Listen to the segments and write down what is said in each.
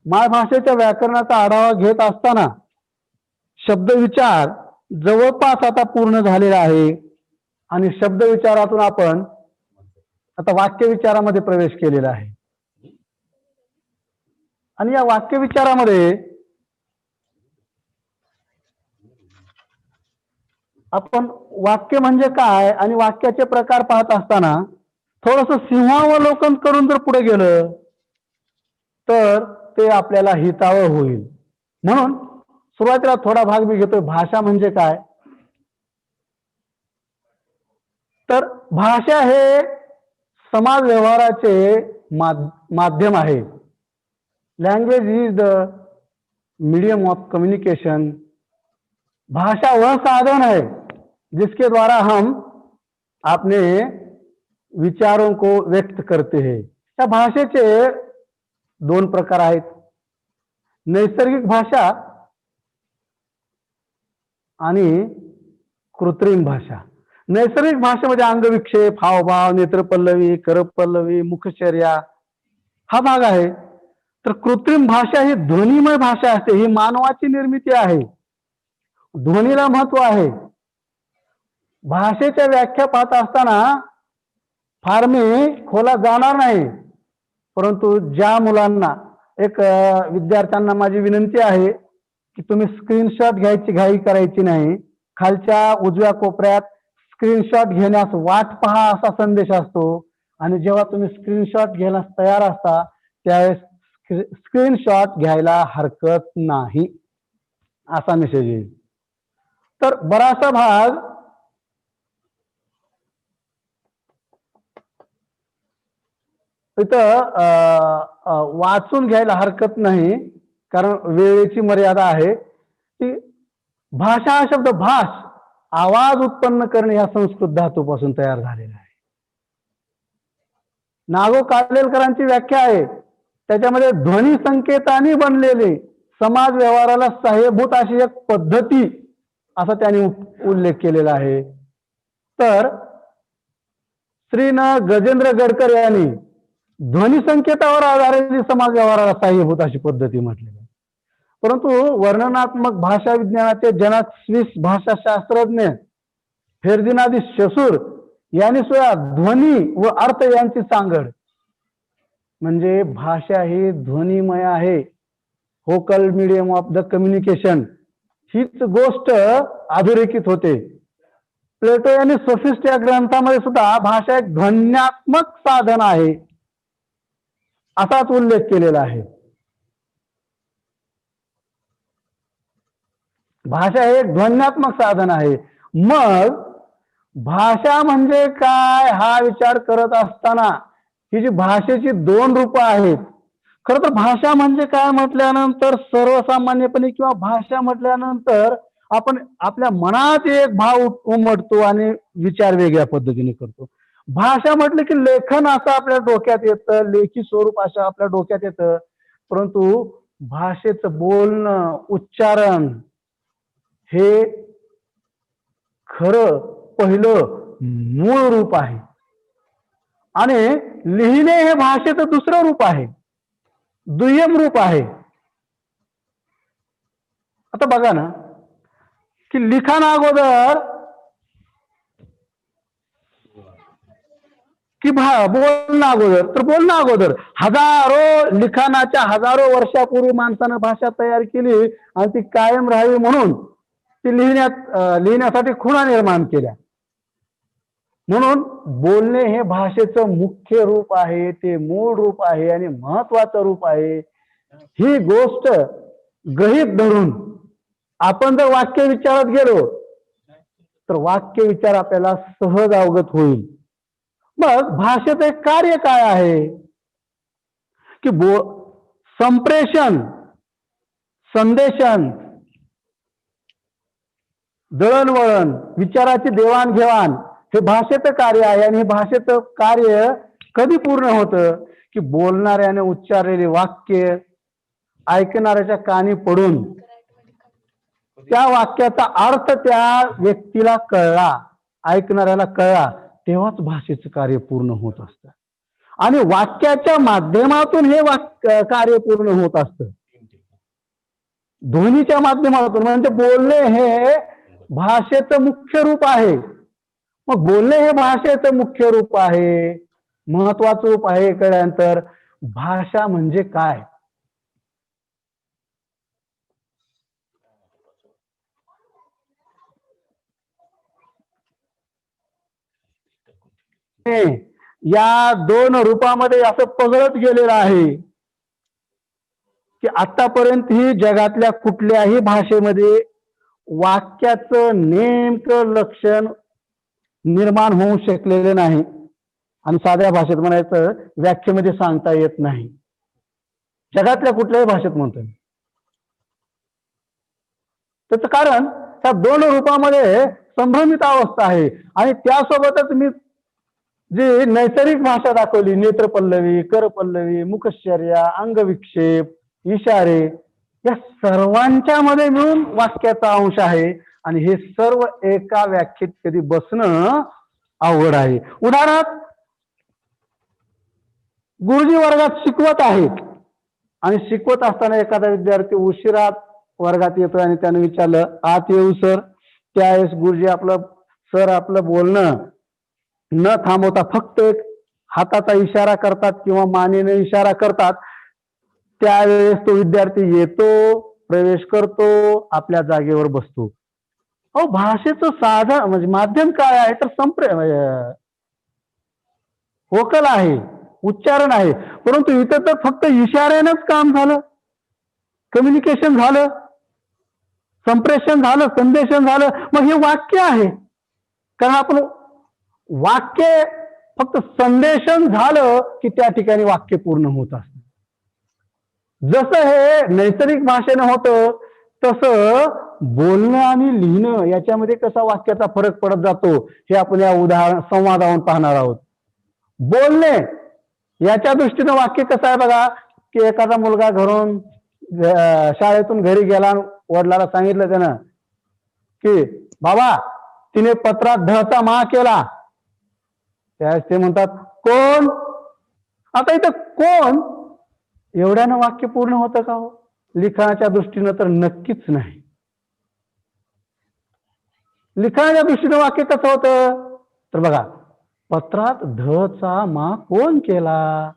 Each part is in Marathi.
माय भाषेच्या व्याकरणाचा आढावा घेत असताना शब्दविचार जवळपास आता पूर्ण झालेला आहे आणि शब्दविचारातून आपण आता वाक्यविचारामध्ये प्रवेश केलेला आहे. आणि या वाक्यविचारामध्ये आपण वाक्य म्हणजे काय आणि वाक्याचे प्रकार पाहत असताना थोडस सिंहावलोकन करून जर पुढे गेलं तर ते आपल्याला हितावह होईल. म्हणून सुरुवातीला थोडा भाग मी घेतोय, भाषा म्हणजे काय. तर भाषा हे समाज व्यवहाराचे माध्यम आहे. Language is the medium of communication. भाषा वह साधन है जिसके द्वारा हम अपने विचारों को व्यक्त करते हैं. या भाषेचे दोन प्रकार आहेत, नैसर्गिक भाषा आणि कृत्रिम भाषा. नैसर्गिक भाषेमध्ये अंगविक्षेप, हावभाव, नेत्रपल्लवी, करपल्लवी, मुखचर्या हा भाग आहे. तर कृत्रिम भाषा ही ध्वनिमय भाषा असते. ही मानवाची निर्मिती आहे, ध्वनीला महत्व आहे. भाषेच्या व्याख्या पाहत असताना फार मी खोलात जाणार नाही, परंतु ज्या मुलांना विद्यार्थ्यांना माझी विनंती आहे की तुम्ही स्क्रीनशॉट घ्यायची घाई करायची नाही. खालच्या उजव्या कोपऱ्यात स्क्रीनशॉट घेण्यास वाट पहा असा संदेश असतो आणि जेव्हा तुम्ही स्क्रीनशॉट घेण्यास तयार असता त्यावेळेस स्क्रीनशॉट घ्यायला हरकत नाही असा मेसेज येईल. तर बराचसा भाग इथं वाचून घ्यायला हरकत नाही, कारण वेळेची मर्यादा आहे. की भाषा हा शब्द भाष, आवाज उत्पन्न करणे या संस्कृत धातूपासून तयार झालेला आहे. नागो कालेलकरांची व्याख्या आहे, त्याच्यामध्ये ध्वनी संकेताने बनलेले समाज व्यवहाराला सहाय्यभूत अशी एक पद्धती असा त्यांनी उल्लेख केलेला आहे. तर श्री न गजेंद्र गडकर यांनी ध्वनी संकेतावर आधारित समाज व्यवहाराला सहाय्यभूत अशी पद्धती म्हटलेली आहे. परंतु वर्णनात्मक भाषा विज्ञानाचे जनक स्विस भाषाशास्त्रज्ञ फेर्दिनांद शसूर यांनी सुद्धा ध्वनी व अर्थ यांची सांगड, म्हणजे भाषा ही ध्वनिमय आहे, vocal medium of the communication, हीच गोष्ट अधोरेखित होते. प्लेटो यांनी सोफिस्ट या ग्रंथामध्ये सुद्धा भाषा एक ध्वन्यात्मक साधन आहे असाच उल्लेख केलेला आहे. भाषा हे एक ध्वन्यात्मक साधन आहे. मग भाषा म्हणजे काय हा विचार करत असताना ही जी भाषेची दोन रूप आहेत. खरं तर भाषा म्हणजे काय म्हटल्यानंतर सर्वसामान्यपणे किंवा भाषा म्हटल्यानंतर आपण आपल्या मनात एक भाव उमटतो आणि विचार वेगळ्या पद्धतीने करतो. भाषा म्हटलं की लेखन असं आपल्या डोक्यात येतं, लेखी स्वरूप असं आपल्या डोक्यात येतं. परंतु भाषेचं बोलणं, उच्चारण हे खरं पहिलं मूळ रूप आहे आणि लिहिणे हे भाषेचं दुसरं रूप आहे, दुय्यम रूप आहे. आता बघा ना की लिखाण अगोदर की बोलणं अगोदर, तर बोलणं अगोदर हजारो लिखाणाच्या हजारो वर्षापूर्वी माणसानं भाषा तयार केली आणि ती कायम राहावी म्हणून ती लिहिण्यासाठी खुणा निर्माण केल्या. म्हणून बोलणे हे भाषेचं मुख्य रूप आहे, ते मूळ रूप आहे आणि महत्वाचं रूप आहे. ही गोष्ट गृहीत धरून आपण जर वाक्य विचारत गेलो तर वाक्य विचार आपल्याला सहज अवगत होईल. मग भाषेचं एक कार्य काय आहे की संप्रेषण, संदेशन, दळणवळण, विचाराची देवाणघेवाण हे भाषेचं कार्य आहे. आणि हे भाषेचं कार्य कधी पूर्ण होतं की बोलणाऱ्याने उच्चारलेले वाक्य ऐकणाऱ्याच्या कानी पडून त्या वाक्याचा अर्थ त्या व्यक्तीला कळला, ऐकणाऱ्याला कळला, तेव्हाच भाषेचं कार्य पूर्ण होत असतं. आणि वाक्याच्या माध्यमातून हे कार्य पूर्ण होत असतं. ध्वनीच्या माध्यमातून म्हणजे बोलणे हे भाषेचं मुख्य रूप आहे. मग बोलणे हे भाषेचं मुख्य रूप आहे, महत्वाचं रूप आहे. कळल्यानंतर भाषा म्हणजे काय? या दोन रूपामध्ये असं पगळत गेलेलं आहे की आतापर्यंत ही जगातल्या कुठल्याही भाषेमध्ये वाक्याचं नेमकं लक्षण निर्माण होऊ शकलेलं नाही. आणि साध्या भाषेत म्हणायचं व्याख्येमध्ये सांगता येत नाही. जगातल्या कुठल्याही भाषेत म्हणतो. त्याचं कारण त्या दोन रूपामध्ये संभ्रमित अवस्था आहे. आणि त्यासोबतच मी जी नैसर्गिक भाषा दाखवली, नेत्रपल्लवी, करपल्लवी, मुखश्चर्या, अंगविक्षेप, इशारे, या सर्वांच्या मध्ये मिळून वाक्याचा अंश आहे. आणि हे सर्व एका व्याख्येत कधी बसणं अवघड आहे. उदाहरणार्थ, गुरुजी वर्गात शिकवत आहेत आणि शिकवत असताना एखादा विद्यार्थी उशिरा वर्गात येतोय आणि त्याने विचारलं, आत येऊ सर? त्यावेळेस गुरुजी आपलं बोलणं न थांबवता फक्त एक हाताचा इशारा करतात किंवा मानेने इशारा करतात. त्यावेळेस तो विद्यार्थी येतो, प्रवेश करतो, आपल्या जागेवर बसतो. अहो, भाषेचं साधन म्हणजे माध्यम काय आहे तर वोकल आहे, उच्चारण आहे. परंतु इथं तर फक्त इशाऱ्यानंच काम झालं, कम्युनिकेशन झालं, संप्रेषण झालं, संदेशन झालं. मग हे वाक्य आहे. कारण आपण वाक्य फक्त संदेशन झालं की त्या ठिकाणी वाक्य पूर्ण होत असतं. जसं हे नैसर्गिक भाषेनं होतं तसं बोलणं आणि लिहिणं याच्यामध्ये कसा वाक्याचा फरक पडत जातो हे आपण या संवादावरून पाहणार आहोत. बोलणे याच्या दृष्टीनं वाक्य कसं आहे बघा, की एखादा मुलगा घरून शाळेतून घरी गेला, वडिलाला सांगितलं त्यानं की बाबा तिने पत्रात धचा मा केला. त्यावेळेस ते म्हणतात कोण? आता इथं कोण एवढ्यानं वाक्य पूर्ण होतं का हो? लिखाणाच्या दृष्टीनं तर नक्कीच नाही. लिखाणाच्या दृष्टीनं वाक्य कसं होतं तर बघा, पत्रात धचा मा कोण केला?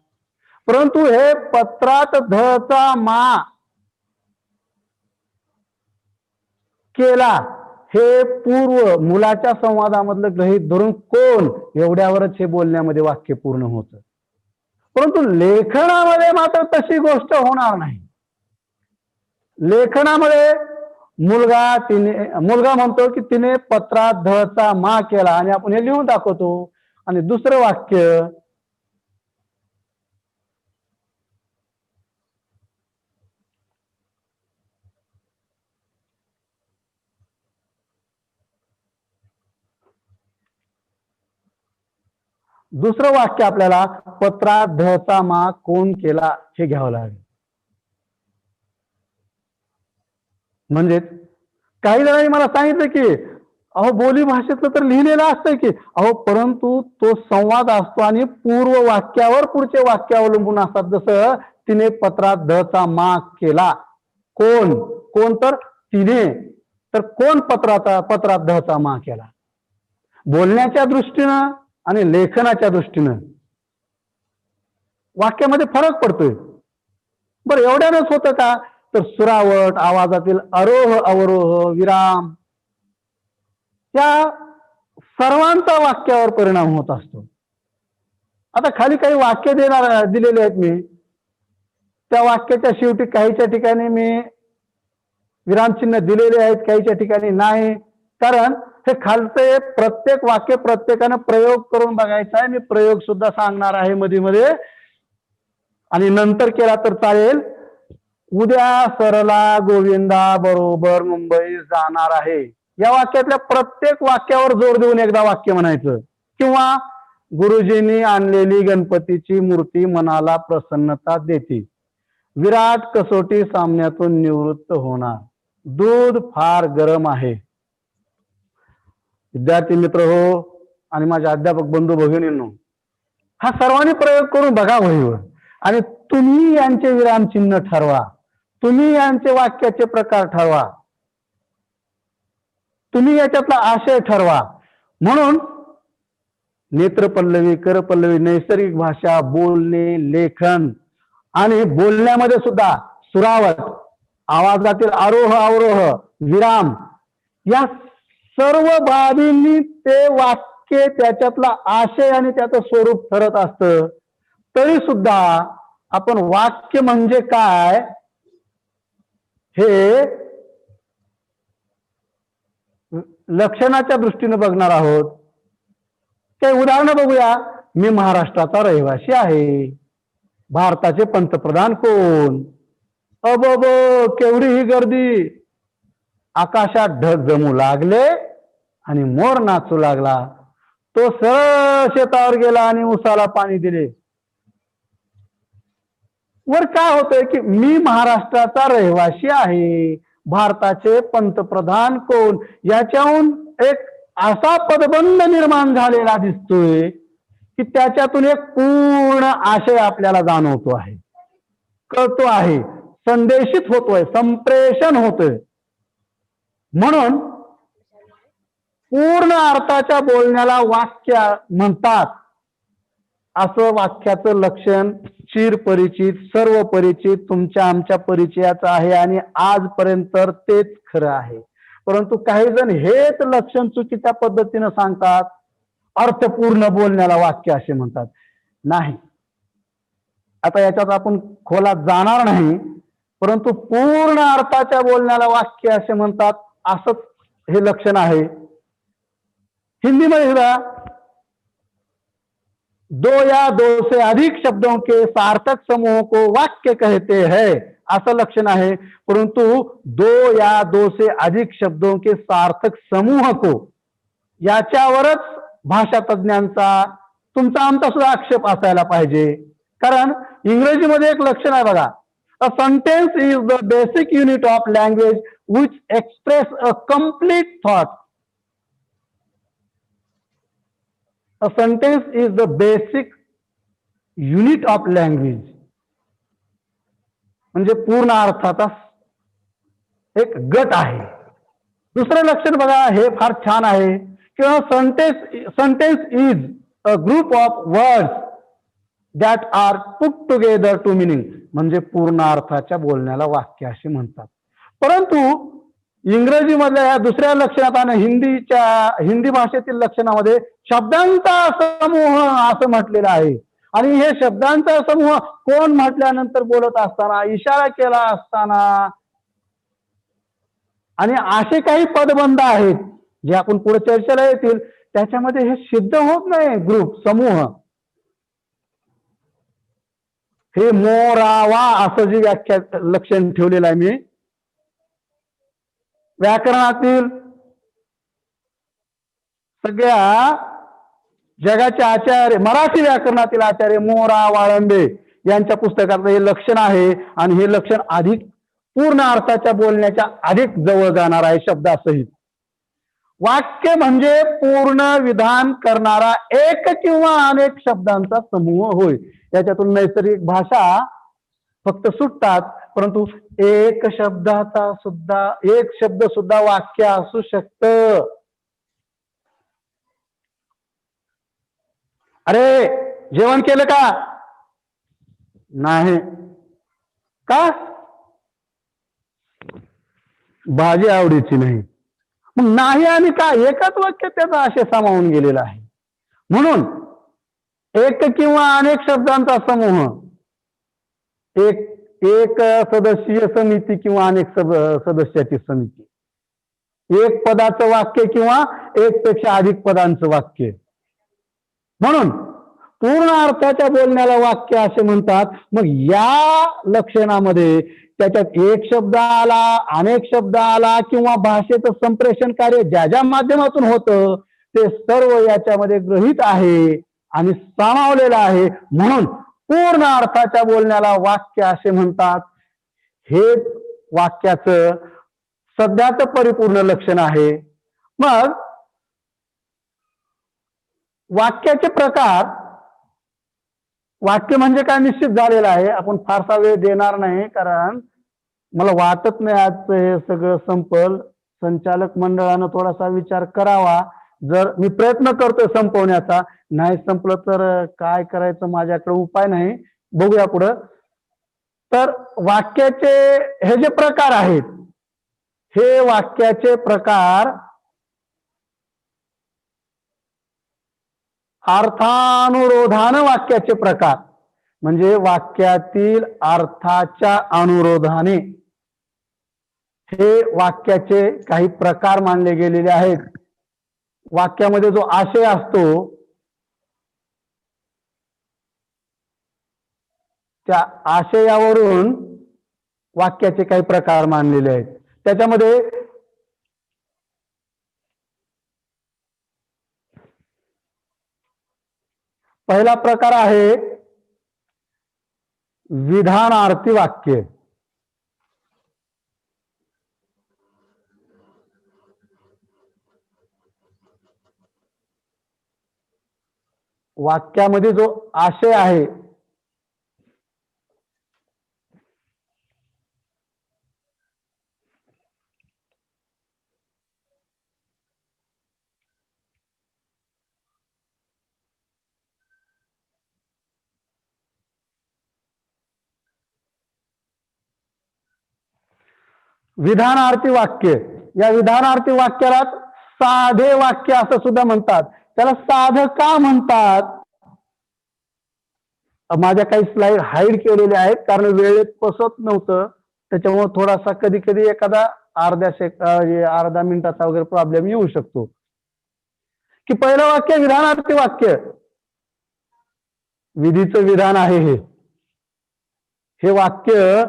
परंतु हे पत्रात धचा मा केला हे पूर्व मुलाच्या संवादामधलं गृहीत धरून कोण एवढ्यावरच हे बोलण्यामध्ये वाक्य पूर्ण होतं. परंतु लेखनामध्ये मात्र तशी गोष्ट होणार नाही. लेखनामध्ये मुलगा म्हणतो की तिने पत्रात धचा मा केला आणि आपण हे लिहून दाखवतो. आणि दुसरं वाक्य आपल्याला पत्रात धचा मा कोण केला हे घ्यावं लागेल. म्हणजे काही जणांनी मला सांगितलं की अहो बोली भाषेतलं तर लिहिलेलं असतंय की अहो, परंतु तो संवाद असतो आणि पूर्व वाक्यावर पुढचे वाक्य अवलंबून असतात. जसं तिने पत्रात धचा मा केला, कोण तर तिने, तर कोण पत्रात धचा मा केला. बोलण्याच्या दृष्टीनं आणि लेखनाच्या दृष्टीनं वाक्यामध्ये फरक पडतोय. बरं, एवढ्यानंच होतं का तर सुरावट, आवाजातील आरोह अवरोह, विराम या सर्वांचा वाक्यावर परिणाम होत असतो. आता खाली काही वाक्य दिलेले आहेत मी, त्या वाक्याच्या शेवटी काहीच्या ठिकाणी मी विरामचिन्ह दिलेले आहेत, काहीच्या ठिकाणी नाही. कारण हे खालचे प्रत्येक वाक्य प्रत्येकानं प्रयोग करून बघायचा आहे. मी प्रयोग सुद्धा सांगणार आहे मध्ये आणि नंतर केला तर चालेल. उद्या सरला गोविंदा बरोबर मुंबई जाणार आहे या वाक्यातल्या प्रत्येक वाक्यावर जोर देऊन एकदा वाक्य म्हणायचं. किंवा गुरुजींनी आणलेली गणपतीची मूर्ती मनाला प्रसन्नता देते. विराट कसोटी सामन्यातून निवृत्त होणार. दूध फार गरम आहे. विद्यार्थी मित्र हो आणि माझे अध्यापक बंधू भगिनींनो, हा सर्वांनी प्रयोग करून बघा वहीवर, आणि तुम्ही यांचे विरामचिन्ह ठरवा, तुम्ही यांचे वाक्याचे प्रकार ठरवा, तुम्ही याच्यातला आशय ठरवा. म्हणून नेत्रपल्लवी, करपल्लवी, नैसर्गिक भाषा, बोलणे, लेखन आणि बोलण्यामध्ये सुद्धा सुरावट, आवाजातील आरोह अवरोह, विराम, या सर्व बाबींनी ते वाक्य, त्याच्यातला आशय आणि त्याचं स्वरूप ठरत असतं. तरी सुद्धा आपण वाक्य म्हणजे काय हे लक्षणाच्या दृष्टीने बघणार आहोत. काही उदाहरणं बघूया. मी महाराष्ट्राचा रहिवासी आहे. भारताचे पंतप्रधान कोण? अबब, केवढी ही गर्दी. आकाशात ढग जमू लागले आणि मोर नाचू लागला. तो सरळ शेतावर गेला आणि उसाला पाणी दिले. वर काय होतंय की मी महाराष्ट्राचा रहिवासी आहे, भारताचे पंतप्रधान कोण, याच्याहून एक असा पदबंध निर्माण झालेला दिसतोय की त्याच्यातून एक पूर्ण आशय आपल्याला जाणवतो आहे, कळतो आहे, संदेशित होतोय, संप्रेषण होतोय. म्हणून पूर्ण अर्थाच्या बोलण्याला वाक्य म्हणतात. असं वाक्याचं लक्षण चिरपरिचित, सर्व परिचित, तुमच्या आमच्या परिचयाचं आहे आणि आजपर्यंत तेच खरं आहे. परंतु काही जण हेच लक्षण चुकीच्या पद्धतीनं सांगतात. अर्थपूर्ण बोलण्याला वाक्य असे म्हणतात. नाही, आता याच्यात आपण खोलात जाणार नाही, परंतु पूर्ण अर्थाच्या बोलण्याला वाक्य असे म्हणतात, असंच हे लक्षण आहे. हिंदीमध्ये सुद्धा दो या दो से अधिक शब्दों के सार्थक समूह को वाक्य कहते हैं, असं लक्षण आहे. परंतु दो या दो से अधिक शब्दों के सार्थक समूह को, याच्यावरच भाषा तज्ञांचा, तुमचा आमचा सुद्धा आक्षेप असायला पाहिजे. कारण इंग्रजीमध्ये एक लक्षण आहे बघा, a sentence is the basic unit of language which express a complete thought. A sentence is the basic unit of language. म्हणजे पूर्ण अर्थाचा एक गट आहे. दुसरं लक्षण बघा, हे फार छान आहे, किंवा sentence is a group of words that are put together to meaning. म्हणजे पूर्ण अर्थाच्या बोलण्याला वाक्य असे म्हणतात. परंतु इंग्रजीमधल्या या दुसऱ्या लक्षणात आणि हिंदी भाषेतील लक्षणामध्ये शब्दांचा समूह असं म्हटलेलं आहे. आणि हे शब्दांचा समूह कोण म्हटल्यानंतर बोलत असताना, इशारा केला असताना, आणि असे काही पदबंध आहेत जे आपण पुढे चर्चेला येतील, त्याच्यामध्ये हे सिद्ध होत नाही. ग्रुप, समूह, हे मोरावा असं जे व्याख्या लक्षण ठेवलेलं आहे मी. व्याकरणातील सगळ्या जगाचे आचार्य, मराठी व्याकरणातील आचार्य मोरा वाळंबे यांच्या पुस्तकात हे लक्षण आहे. आणि हे लक्षण अधिक पूर्ण अर्थाच्या बोलण्याच्या अधिक जवळ जाणार आहे शब्दासहित. वाक्य म्हणजे पूर्ण विधान करणारा एक किंवा अनेक शब्दांचा समूह होय. याच्यातून नैसर्गिक भाषा फक्त सुटतात, परंतु एक शब्द सुद्धा वाक्य असू शकतं. अरे जेवण केलं का? नाही. का? भाजी आवडीची नाही. मग नाही आणि का एकाच वाक्यात त्याचा आशय सामावून गेलेला आहे. म्हणून एक किंवा अनेक शब्दांचा समूह, एक सदस्यीय समिती किंवा अनेक सदस्याची समिती, एक पदाचं वाक्य किंवा एक पेक्षा अधिक पदांचं वाक्य. म्हणून पूर्ण अर्थाच्या बोलण्याला वाक्य असे म्हणतात. मग या लक्षणामध्ये त्याच्यात एक शब्द आला, अनेक शब्द आला, किंवा भाषेचं संप्रेषण कार्य ज्या माध्यमातून होतं ते सर्व याच्यामध्ये गृहीत आहे आणि सामावलेलं आहे. म्हणून पूर्ण अर्थाच्या बोलण्याला वाक्य असे म्हणतात. हे वाक्याचं सध्याचं परिपूर्ण लक्षण आहे. मग वाक्याचे प्रकार वाक्य म्हणजे काय निश्चित झालेलं आहे. आपण फारसा वेळ देणार नाही, कारण मला वाटत नाही आजचं हे सगळं संपल. संचालक मंडळानं थोडासा विचार करावा. जर मी प्रयत्न करतोय संपवण्याचा, नाही संपलं तर काय करायचं, माझ्याकडे उपाय नाही. बघूया पुढं. तर वाक्याचे हे जे प्रकार आहेत, हे वाक्याचे प्रकार अर्थानुरोधान वाक्याचे प्रकार, म्हणजे वाक्यातील अर्थाच्या अनुरोधाने हे वाक्याचे काही प्रकार मानले गेलेले आहेत. वाक्यामध्ये जो आशय असतो त्या आशयावरून वाक्याचे काही प्रकार मानलेले आहेत. त्याच्यामध्ये पहिला प्रकार आहे विधानार्थी वाक्य. वाक्यामध्ये जो आशय आहे विधानार्थी वाक्य. या विधानार्थी वाक्याला साधे वाक्य असं सुद्धा म्हणतात. त्याला साधं का म्हणतात? माझ्या काही स्लाइड हाईड केलेल्या आहेत, कारण वेळेत पसत नव्हतं. त्याच्यामुळे थोडासा कधी कधी एखादा अर्धा मिनिटाचा वगैरे प्रॉब्लेम येऊ शकतो. की पहिलं वाक्य विधानार्थी वाक्य, विधीचं विधान आहे हे वाक्य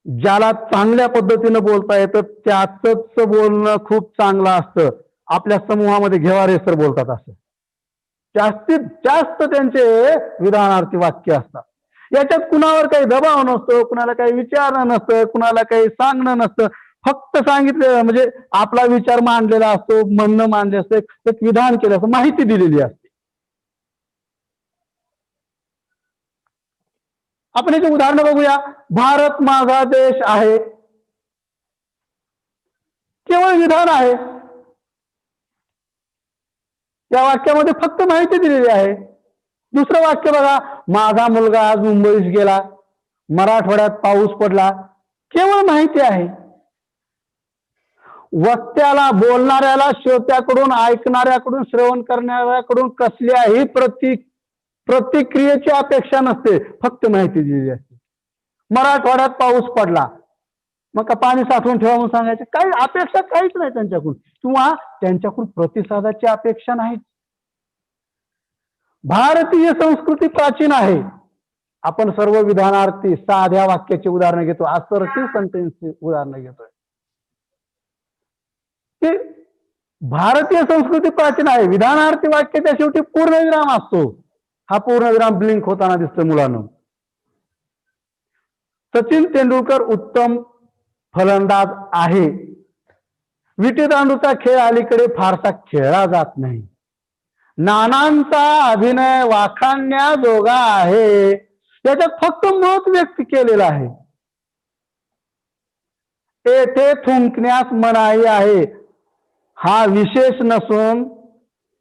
ज्याला चांगल्या पद्धतीनं बोलता येतं त्याच बोलणं खूप चांगलं असतं. आपल्या समूहामध्ये घेवारे सर बोलतात असं. जास्तीत जास्त त्यांचे विधानार्थी वाक्य असतात. याच्यात कुणावर काही दबाव नसतो, कुणाला काही विचारणं नसतं, कुणाला काही सांगणं नसतं. फक्त सांगितलं म्हणजे आपला विचार मांडलेला असतो, म्हणणं मांडले असतं, एक विधान केलं असतं, माहिती दिलेली असते. आपण याची उदाहरणं बघूया. भारत माझा देश आहे, केवळ विधान आहे. या वाक्यामध्ये फक्त माहिती दिलेली आहे. दुसरं वाक्य बघा, माझा मुलगा आज मुंबईस गेला, मराठवाड्यात पाऊस पडला, केवळ माहिती आहे. वक्त्याला, बोलणाऱ्याला, श्रोत्याकडून, ऐकणाऱ्याकडून, श्रवण करणाऱ्याकडून कसल्याही प्रतिक्रियेची अपेक्षा नसते, फक्त माहिती दिलेली असते. मराठवाड्यात पाऊस पडला, मग का पाणी साठवून ठेवा म्हणून सांगायचे? काही अपेक्षा काहीच नाही त्यांच्याकडून, किंवा त्यांच्याकडून प्रतिसादाची अपेक्षा नाही. भारतीय संस्कृती प्राचीन आहे. आपण सर्व विधानार्थी साध्या वाक्याची उदाहरणं घेतो, असर्टिव्ह सेंटेन्सची उदाहरणं घेतोय. की भारतीय संस्कृती प्राचीन आहे. विधानार्थी वाक्याच्या शेवटी पूर्णविराम असतो. हा पूर्णविराम ब्लिंक होताना दिसतो मुलांना. सचिन तेंडुलकर उत्तम फलंदाज आहे. विटीदांडूचा खेळ अलीकडे फारसा खेळला जात नाही. नानांचा अभिनय वाखाणण्याजोगा आहे. याच्यात फक्त मत व्यक्त केलेलं आहे. येथे थुंकण्यास मनाई आहे. हा विशेष नसून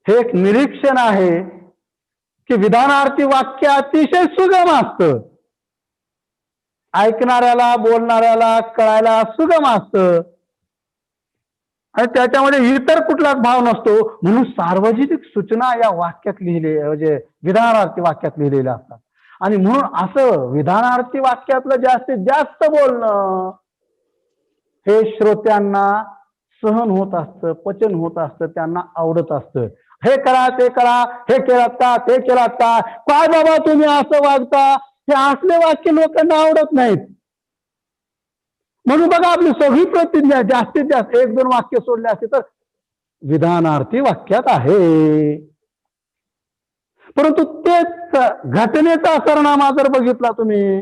हे एक निरीक्षण आहे की विधानार्थी वाक्य अतिशय सुगम असतं. ऐकणाऱ्याला, बोलणाऱ्याला कळायला सुगम असतं आणि त्याच्यामध्ये इतर कुठलाच भाव नसतो. म्हणून सार्वजनिक सूचना या वाक्यात लिहिले, म्हणजे विधानार्थी वाक्यात लिहिलेल्या असतात. आणि म्हणून असं विधानार्थी वाक्यातलं जास्तीत जास्त बोलणं हे श्रोत्यांना सहन होत असतं, पचन होत असतं, त्यांना आवडत असतं. हे करा, ते करा, हे केलात का, ते केलात का, काय बाबा तुम्ही असं वागता, हे असले वाक्य लोकांना आवडत नाहीत. म्हणून बघा आपली सगळी प्रतिज्ञा जास्तीत जास्त 1-2 वाक्य सोडले असते तर विधानार्थी वाक्यात आहे. परंतु तेच घटनेचा सरनामा जर बघितला तुम्ही,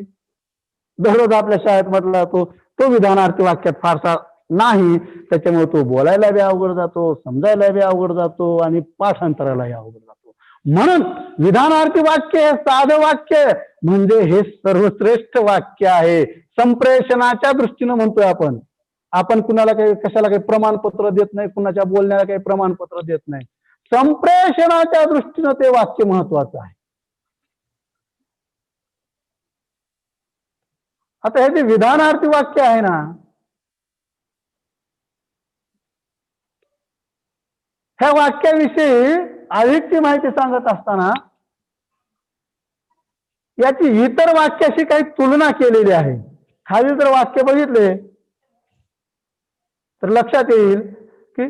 दररोज आपल्या शाळेत म्हटला तो विधानार्थी वाक्यात फारसा नाही. त्याच्यामुळे तो बोलायला बी अवघड जातो, समजायला बी अवघड जातो आणि पाठांतरालाही अवघड जातो. म्हणून विधानार्थी वाक्य हे साधं वाक्य म्हणजे हे सर्वश्रेष्ठ वाक्य आहे. संप्रेषणाच्या दृष्टीनं म्हणतोय आपण. आपण कुणाला काही कशाला काही प्रमाणपत्र देत नाही, कुणाच्या बोलण्याला काही प्रमाणपत्र देत नाही. संप्रेषणाच्या दृष्टीनं ते वाक्य महत्वाचं आहे. आता हे जे विधानार्थी वाक्य आहे ना, ह्या वाक्याविषयी अधिकची माहिती सांगत असताना याची इतर वाक्याशी काही तुलना केलेली आहे. खाली जर वाक्य बघितले तर लक्षात येईल की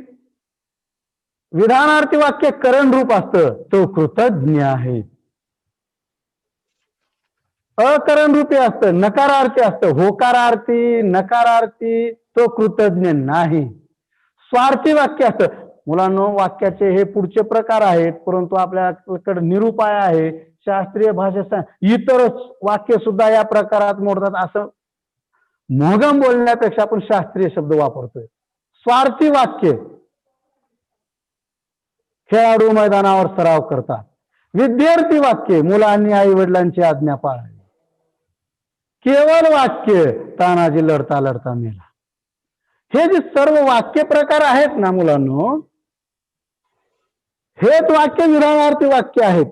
विधानार्थी वाक्य करण रूप असतं, तो कृतज्ञ आहे. अकरण रूपी असतं, नकारार्थी असतं, होकारार्थी नकारार्थी, तो कृतज्ञ नाही. स्वार्थी वाक्य असतं. मुलांनो, वाक्याचे हे पुढचे प्रकार आहेत, परंतु आपल्याकडे निरूपाय आहे, शास्त्रीय भाषेत इतरच वाक्य सुद्धा या प्रकारात मोडतात. असं मोहगम बोलण्यापेक्षा आपण शास्त्रीय शब्द वापरतोय. स्वार्थी वाक्य, खेळाडू मैदानावर सराव करतात. विद्यार्थी वाक्य, मुलांनी आई वडिलांची आज्ञा पाळावी. केवळ वाक्य, तानाजी लढता लढता मेला. हे जे सर्व वाक्य प्रकार आहेत ना मुलांनो, हेच वाक्य विधानार्थी वाक्य आहेत.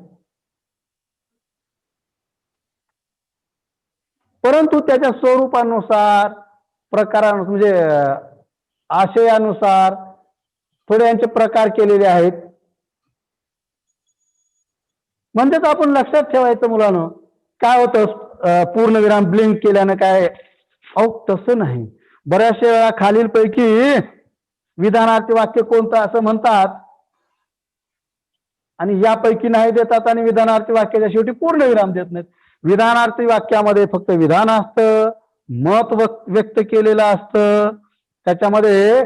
परंतु त्याच्या स्वरूपानुसार, प्रकारानुसार, म्हणजे आशयानुसार थोडे यांचे प्रकार केलेले आहेत. म्हणजेच आपण लक्षात ठेवायचं मुलांनो, काय होतं पूर्णविराम ब्लिंक केल्यानं काय, तसं नाही. बऱ्याचशा वेळा खालीलपैकी विधानार्थी वाक्य कोणतं असं म्हणतात आणि यापैकी नाही देतात, आणि विधानार्थी वाक्याच्या शेवटी पूर्णविराम देत नाहीत. विधानार्थी वाक्यामध्ये फक्त विधान असतं, मत व्यक्त केलेलं असतं, त्याच्यामध्ये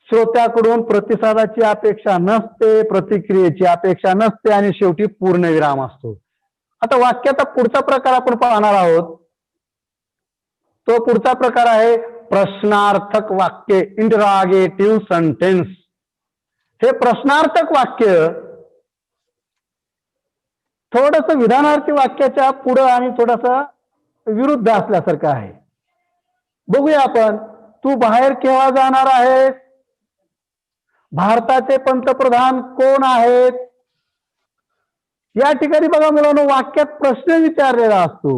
श्रोत्याकडून प्रतिसादाची अपेक्षा नसते, प्रतिक्रियेची अपेक्षा नसते, आणि शेवटी पूर्णविराम असतो. आता वाक्याचा पुढचा प्रकार आपण पाहणार आहोत. तो पुढचा प्रकार आहे प्रश्नार्थक वाक्य, इंटरॉगेटिव्ह सेंटेन्स. हे प्रश्नार्थक वाक्य थोडस विधानार्थी वाक्याच्या पुढं आणि थोडस विरुद्ध असल्यासारखं आहे. बघूया आपण. तू बाहेर केव्हा जाणार आहेस? भारताचे पंतप्रधान कोण आहेत? या ठिकाणी बघा मुलांनो, वाक्यात प्रश्न विचारलेला असतो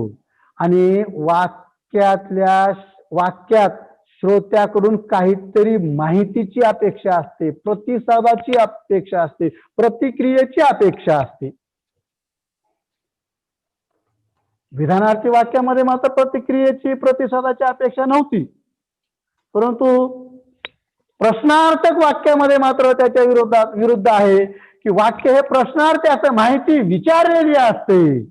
आणि वाक्यात श्रोत्याकडून काहीतरी माहितीची अपेक्षा असते, प्रतिसादाची अपेक्षा असते, प्रतिक्रियेची अपेक्षा असते. विधानार्थी वाक्यामध्ये मात्र प्रतिक्रियेची, प्रतिसादाची अपेक्षा नव्हती. परंतु प्रश्नार्थक वाक्यामध्ये मात्र त्याच्या विरुद्ध आहे की वाक्य हे प्रश्नार्थी असं, माहिती विचारलेली असते,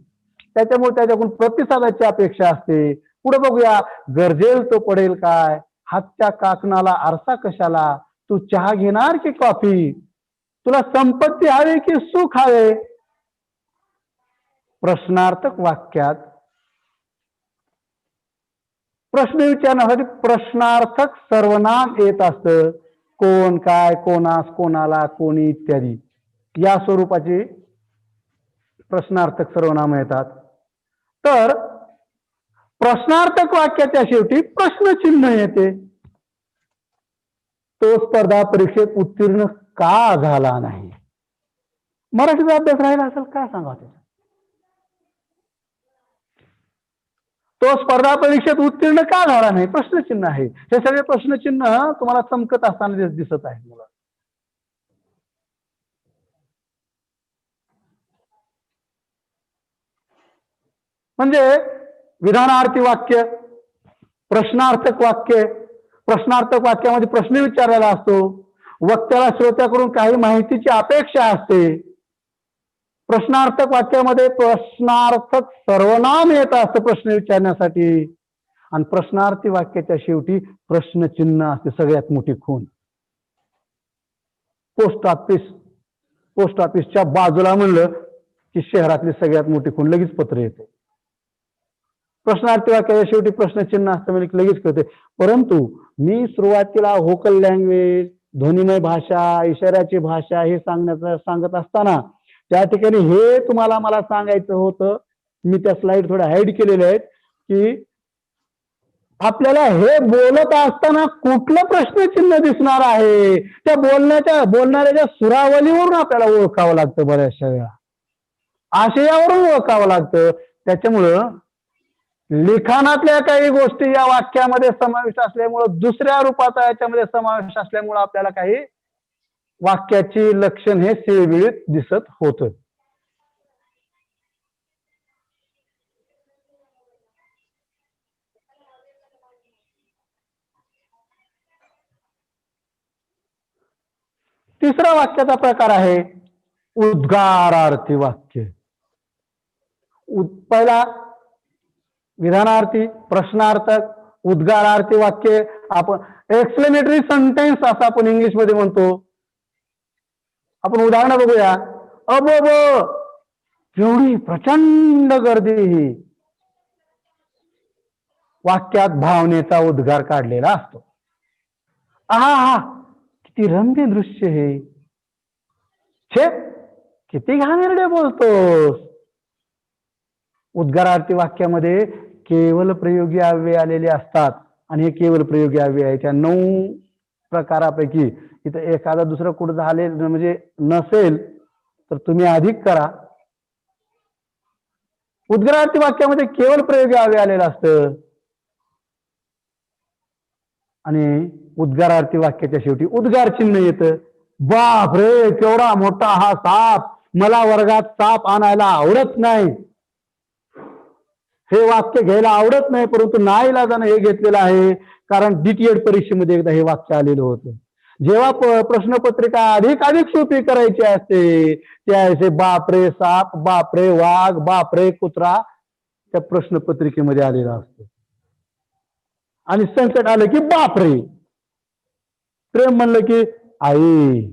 त्याच्यामुळे त्याच्याकडून प्रतिसादाची अपेक्षा असते. पुढे बघूया. गरजेल तो पडेल काय, हातच्या काकणाला आरसा कशाला, तू चहा घेणार की कॉफी, तुला संपत्ती हवी की सुख हवे. प्रश्नार्थक वाक्यात प्रश्न विचारण्यासाठी प्रश्नार्थक सर्वनाम येत असतं. कोण, काय, कोणास, कोणाला, कोणी इत्यादी या स्वरूपाची प्रश्नार्थक सर्वनाम येतात. तर प्रश्नार्थक वाक्याच्या शेवटी प्रश्नचिन्ह येते. तो स्पर्धा परीक्षेत उत्तीर्ण का झाला नाही? मराठीचा अभ्यास राहिला असेल, काय सांगा त्याचा? तो स्पर्धा परीक्षेत उत्तीर्ण का झाला नाही? प्रश्नचिन्ह आहे. हे सगळे प्रश्नचिन्ह तुम्हाला चमकत असताना दिसत आहे मुलं. म्हणजे विधानार्थी वाक्य, प्रश्नार्थक वाक्य. प्रश्नार्थक वाक्यामध्ये प्रश्न विचारलेला असतो, वक्त्याला श्रोत्याकडून काही माहितीची अपेक्षा असते. प्रश्नार्थक वाक्यामध्ये प्रश्नार्थक सर्वनाम येत असतं प्रश्न विचारण्यासाठी, आणि प्रश्नार्थी वाक्याच्या शेवटी प्रश्नचिन्ह असते, सगळ्यात मोठी खूण. पोस्ट ऑफिसच्या बाजूला म्हणलं की शहरातली सगळ्यात मोठी खूण, लगेच पत्र येते. प्रश्नार्थी वाक्याच्या शेवटी प्रश्नचिन्ह असतं म्हणजे लगेच कळते. परंतु मी सुरुवातीला व्होकल लँग्वेज, ध्वनिमय भाषा, इशाऱ्याची भाषा हे सांगत असताना त्या ठिकाणी हे तुम्हाला मला सांगायचं होतं. मी त्या स्लाइड थोड्या हाईड केलेल्या आहेत की आपल्याला हे बोलत असताना कुठलं प्रश्नचिन्ह दिसणार आहे त्या बोलणाऱ्याच्या सुरावलीवरून आपल्याला ओळखावं लागतं. बऱ्याचशा वेळा आशयावरून ओळखावं लागतं. त्याच्यामुळं लिखाणातल्या काही गोष्टी या वाक्यामध्ये समाविष्ट असल्यामुळं दुसऱ्या रूपाचा याच्यामध्ये समावेश असल्यामुळं आपल्याला काही वाक्याची लक्षण हे सिळबिळीत दिसत होतं. तिसरा वाक्याचा प्रकार आहे उद्गारार्थी वाक्य. पहिला विधानार्थी, प्रश्नार्थक, उद्गारार्थी वाक्य. आपण एक्सप्लेनेटरी सेंटेन्स असं आपण इंग्लिश मध्ये म्हणतो. आपण उदाहरण बघूया. अबोब केवढी प्रचंड गर्दी. ही वाक्यात भावनेचा उद्गार काढलेला असतो. आहा हा किती रम्य दृश्य हे. छे किती घाणेरडे बोलतोस. उद्गारार्थी वाक्यामध्ये केवल प्रयोगी अव्यय आलेले असतात आणि हे केवल प्रयोगी अव्यय आहे. त्या 9 प्रकारापैकी इथं एखादा दुसरं कुठं झालेलं म्हणजे नसेल तर तुम्ही अधिक करा. उद्गारार्थी वाक्यामध्ये केवल प्रयोगी अव्यय आलेलं असतं आणि उद्गारार्थी वाक्याच्या शेवटी उद्गार चिन्ह येतं. बाप रे केवढा मोठा हा साप, मला वर्गात साप आणायला आवडत नाही. हे वाक्य घ्यायला आवडत नाही परंतु नाईलाजाने हे घेतलेलं आहे कारण डीटीएड परीक्षेमध्ये एकदा हे वाक्य आलेलं होतं. जेव्हा प्रश्नपत्रिका अधिक सोपी करायची असते त्यावेळेस बापरे साप, बापरे वाघ, बापरे कुत्रा त्या प्रश्नपत्रिकेमध्ये आलेला असतो. आणि संकट आलं की बापरे. प्रेम म्हणलं की आई.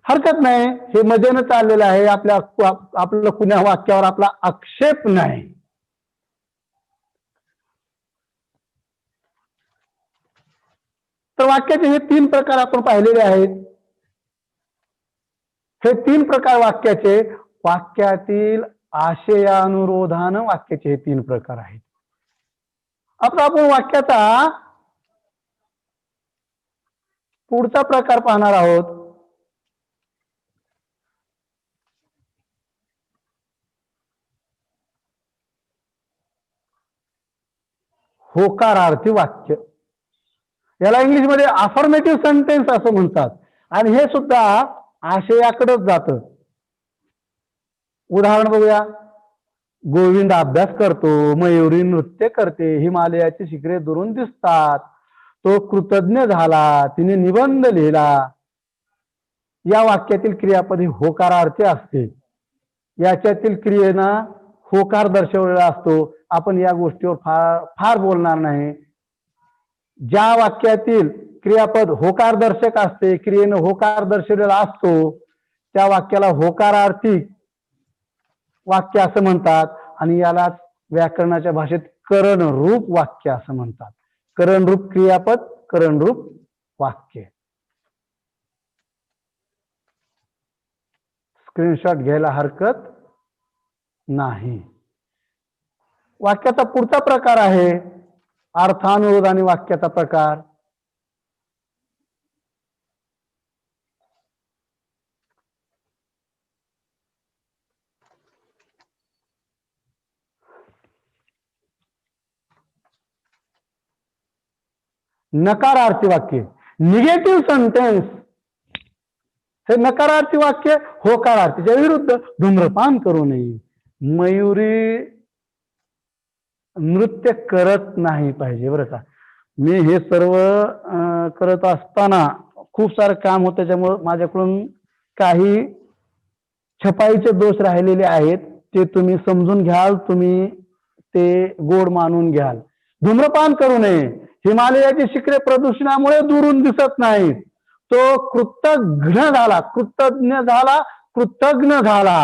हरकत नाही, हे मजेनं चाललेलं आहे. आपलं कुण्या वाक्यावर आपला आक्षेप नाही. तर वाक्याचे हे 3 प्रकार आपण पाहिलेले आहेत. हे 3 प्रकार वाक्याचे, वाक्यातील आशयानुरोधानं वाक्याचे हे 3 प्रकार आहेत. आता आपण वाक्याचा पुढचा प्रकार पाहणार आहोत. होकारार्थी वाक्य. याला इंग्लिशमध्ये अफर्मेटिव्ह सेंटेन्स असं म्हणतात आणि हे सुद्धा आशयाकडेच जातं. उदाहरण बघूया. गोविंद अभ्यास करतो, मयुरी नृत्य करते, हिमालयाची शिखरे दुरून दिसतात, तो कृतज्ञ झाला, तिने निबंध लिहिला. या वाक्यातील क्रियापद ही होकारार्थी असते. याच्यातील क्रियेना होकार दर्शवलेला असतो. आपण या गोष्टीवर फार बोलणार नाही. ज्या वाक्यातील क्रियापद होकारदर्शक असते, क्रियेनं होकार दर्शवलेला असतो त्या वाक्याला होकारार्थी वाक्य असं म्हणतात आणि यालाच व्याकरणाच्या भाषेत करणरूप वाक्य असं म्हणतात. करणरूप क्रियापद, करणरूप वाक्य. स्क्रीनशॉट घ्यायला हरकत नाही. वाक्याचा पुढचा प्रकार आहे अर्थानुरोधाने वाक्याचा प्रकार. नकारार्थी वाक्य, निगेटिव्ह सेंटेन्स. हे नकारार्थी वाक्य होकारार्थीच्या विरुद्ध. धूम्रपान करू नये, मयुरी नृत्य करत नाही पाहिजे. बरं का, मी हे सर्व करत असताना खूप सारं काम होतं त्याच्यामुळे माझ्याकडून काही छपाईचे दोष राहिलेले आहेत ते तुम्ही समजून घ्याल, तुम्ही ते गोड मानून घ्याल. धूम्रपान करू नये. हिमालयाची शिखरे प्रदूषणामुळे दुरून दिसत नाहीत. तो कृतज्ञ झाला, कृतज्ञ झाला, कृतज्ञ झाला,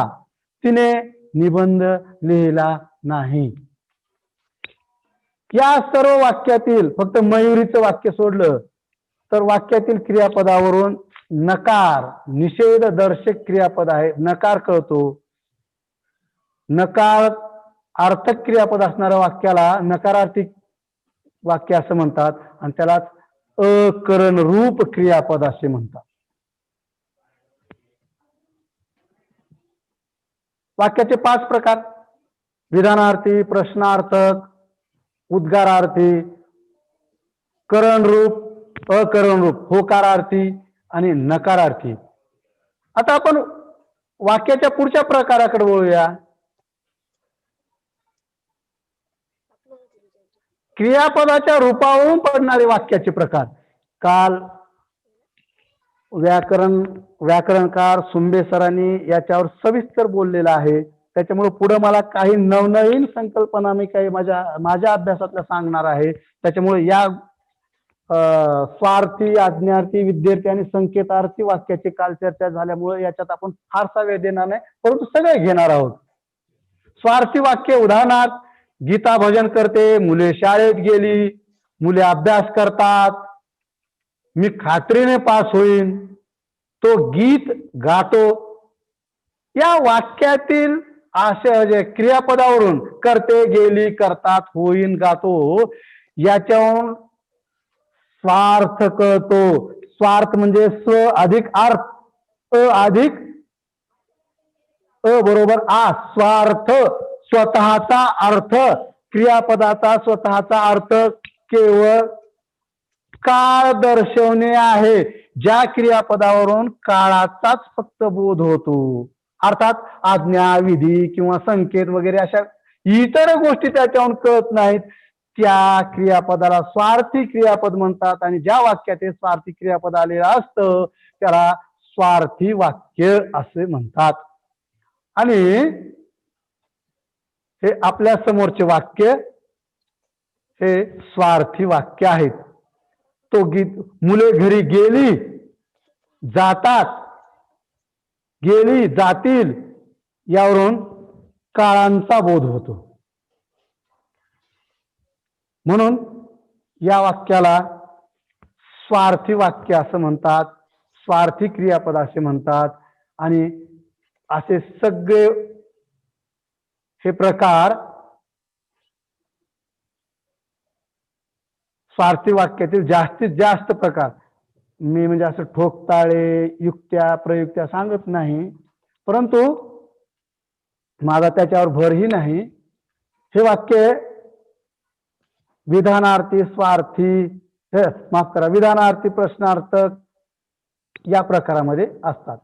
तिने निबंध लिहिला नाही. या सर्व वाक्यातील फक्त मयुरीचं वाक्य सोडलं तर वाक्यातील क्रियापदावरून नकार निषेध दर्शक क्रियापद आहे, नकार कळतो. नकार अर्थक क्रियापद असणाऱ्या वाक्याला नकारार्थी वाक्य असं म्हणतात आणि त्यालाच अकरण रूप क्रियापद असे म्हणतात. वाक्याचे 5 प्रकार: विधानार्थी, प्रश्नार्थक, उद्गारार्थी, करण रूप, अकरण रूप, होकारार्थी आणि नकारार्थी. आता आपण वाक्याच्या पुढच्या प्रकाराकडे वळूया. क्रियापदाच्या रूपावरून पडणारे वाक्याचे प्रकार. काल व्याकरणकार सुंबे सरांनी याच्यावर सविस्तर बोललेला आहे. त्याच्यामुळे पुढे मला काही नवनवीन संकल्पना मी काही माझ्या अभ्यासातल्या सांगणार आहे. त्याच्यामुळे या स्वार्थी, आज्ञार्थी, विद्यार्थी आणि संकेतार्थी वाक्याची काल चर्चा झाल्यामुळे याच्यात आपण फारसा वेळ देणार नाही, परंतु सगळे घेणार आहोत. स्वार्थी वाक्य, उदाहरणार्थ गीता भजन करते, मुले शाळेत गेली, मुले अभ्यास करतात, मी खात्रीने पास होईन, तो गीत गातो. या वाक्यातील आशय क्रियापदावरून करते, गेली, करतात, होईन, गातो याच्यावरून स्वार्थ कळतो. स्वार्थ म्हणजे स्व अधिक अर्थ, अधिक बरोबर आ. स्वार्थ स्वतःचा अर्थ, क्रियापदाचा स्वतःचा अर्थ केवळ काळ दर्शवणे आहे. ज्या क्रियापदावरून काळाचाच फक्त बोध होतो, अर्थात आज्ञा, विधी किंवा संकेत वगैरे अशा इतर गोष्टी त्याच्यावरून कळत नाहीत, त्या क्रियापदाला स्वार्थी क्रियापद म्हणतात. आणि ज्या वाक्यात हे स्वार्थी क्रियापद आलेलं असतं त्याला स्वार्थी वाक्य असे म्हणतात. आणि हे आपल्या समोरचे वाक्य हे स्वार्थी वाक्य आहेत. तो गीत, मुले घरी गेली, जातात, गेली, जातील यावरून काळांचा बोध होतो. म्हणून या वाक्याला स्वार्थी वाक्य असं म्हणतात, स्वार्थी क्रियापद असे म्हणतात. आणि असे सगळे हे प्रकार स्वार्थी वाक्यातील जास्तीत जास्त प्रकार. मी म्हणजे असं ठोकताळे, युक्त्या, प्रयुक्त्या सांगत नाही, परंतु माझा त्याच्यावर भरही नाही. हे वाक्य विधानार्थी, स्वार्थी, माफ करा, विधानार्थी, प्रश्नार्थक या प्रकारामध्ये असतात.